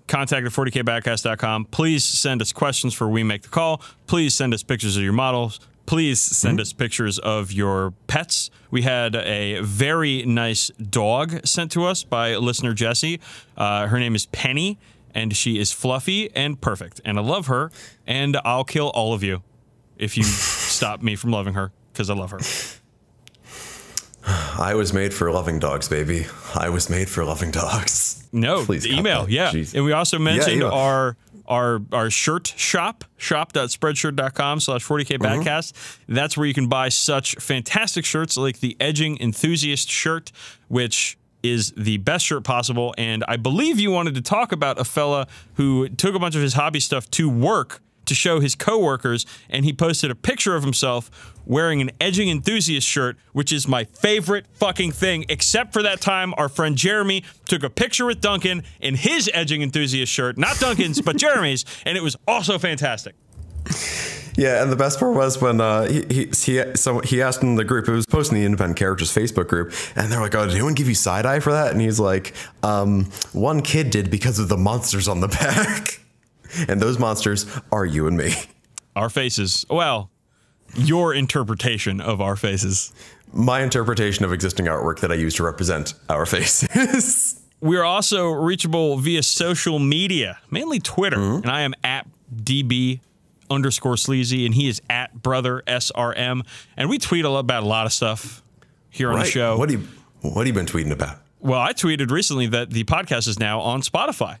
contact@40kbadcast.com. Please send us questions for We Make the Call. Please send us pictures of your models. Please send us pictures of your pets. We had a very nice dog sent to us by listener Jessie. Her name is Penny, and she is fluffy and perfect. And I love her, and I'll kill all of you if you stop me from loving her, because I love her. I was made for loving dogs, baby. I was made for loving dogs. No, Please email, yeah. Jeez. And we also mentioned Yeah, our shirt shop.spreadshirt.com/40k Badcast. That's where you can buy such fantastic shirts like the Edging Enthusiast shirt, which is the best shirt possible. And I believe you wanted to talk about a fella who took a bunch of his hobby stuff to work to show his coworkers, and he posted a picture of himself wearing an Edging Enthusiast shirt, which is my favorite fucking thing, except for that time our friend Jeremy took a picture with Duncan in his Edging Enthusiast shirt, not Duncan's, but Jeremy's, and it was also fantastic. Yeah, and the best part was when he asked in the group, it was posting the Independent Characters Facebook group, and they're like, oh, did anyone give you side-eye for that? And he's like, one kid did because of the monsters on the back. And those monsters are you and me. Our faces. Well, your interpretation of our faces. My interpretation of existing artwork that I use to represent our faces. We're also reachable via social media, mainly Twitter. And I am at DB_sleazy, and he is at brother SRM. And we tweet about a lot of stuff here on the show. What have you been tweeting about? Well, I tweeted recently that the podcast is now on Spotify.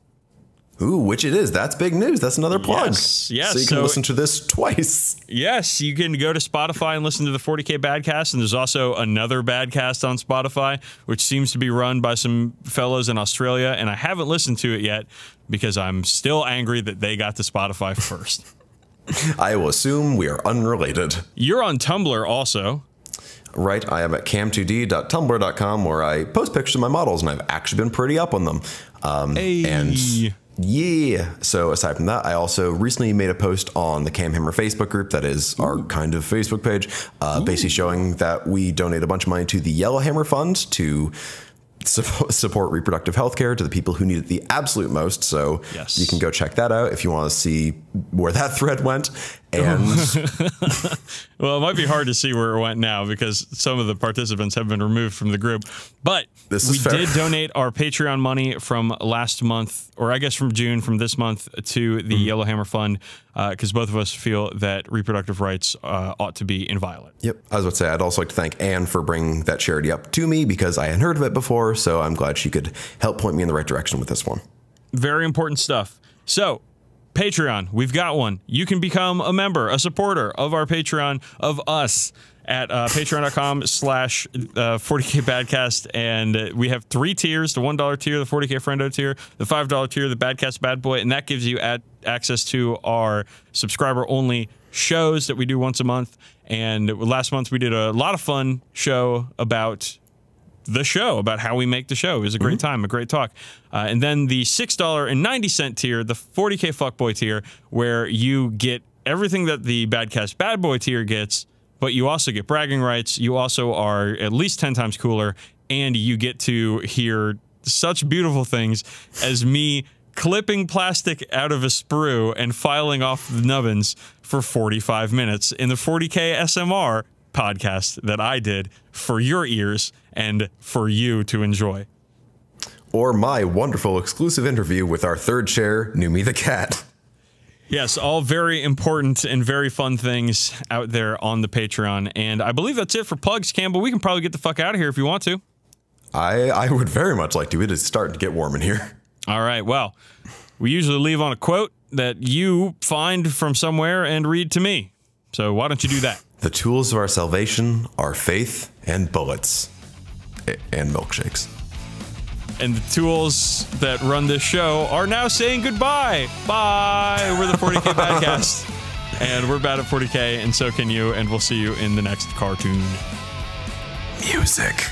Ooh, which it is. That's big news. That's another plug. Yes. So you can listen to this twice. Yes, you can go to Spotify and listen to the 40k Badcast, and there's also another Badcast on Spotify, which seems to be run by some fellows in Australia, and I haven't listened to it yet because I'm still angry that they got to Spotify first. I will assume we are unrelated. You're on Tumblr also. Right, I am at cam2d.tumblr.com, where I post pictures of my models, and I've actually been pretty up on them. And yeah, so aside from that, I also recently made a post on the Cam Hammer Facebook group. That is our kind of Facebook page, basically showing that we donate a bunch of money to the Yellow Hammer Fund to support reproductive health care to the people who need it the absolute most. So you can go check that out if you want to see where that thread went. And well, it might be hard to see where it went now because some of the participants have been removed from the group. But we did donate our Patreon money from last month, or I guess from June, from this month, to the Yellowhammer Fund, because both of us feel that reproductive rights ought to be inviolate. Yep. I was about to say, I'd also like to thank Anne for bringing that charity up to me because I hadn't heard of it before, so I'm glad she could help point me in the right direction with this one. Very important stuff. So, Patreon, we've got one. You can become a member, a supporter of our Patreon, of us, at patreon.com/40k Badcast. And we have 3 tiers, the $1 tier, the 40k Friendo tier, the $5 tier, the Badcast Bad Boy, and that gives you access to our subscriber-only shows that we do once a month. And last month we did a lot of fun show about the show, about how we make the show. It was a great time, a great talk. And then the $6.90 tier, the 40k Fuckboy tier, where you get everything that the Badcast Bad Boy tier gets, but you also get bragging rights. You also are at least 10 times cooler, and you get to hear such beautiful things as me clipping plastic out of a sprue and filing off the nubbins for 45 minutes in the 40k SMR podcast that I did for your ears and for you to enjoy. Or my wonderful exclusive interview with our third chair, Numi the cat. Yes, all very important and very fun things out there on the Patreon. And I believe that's it for plugs, Campbell. We can probably get the fuck out of here if you want to. I would very much like to. It is starting to get warm in here. All right, well, we usually leave on a quote that you find from somewhere and read to me. So why don't you do that? The tools of our salvation are faith and bullets. And milkshakes. And the tools that run this show are now saying goodbye. Bye. We're the 40k Badcast. And we're bad at 40k, and so can you, and we'll see you in the next cartoon. Music.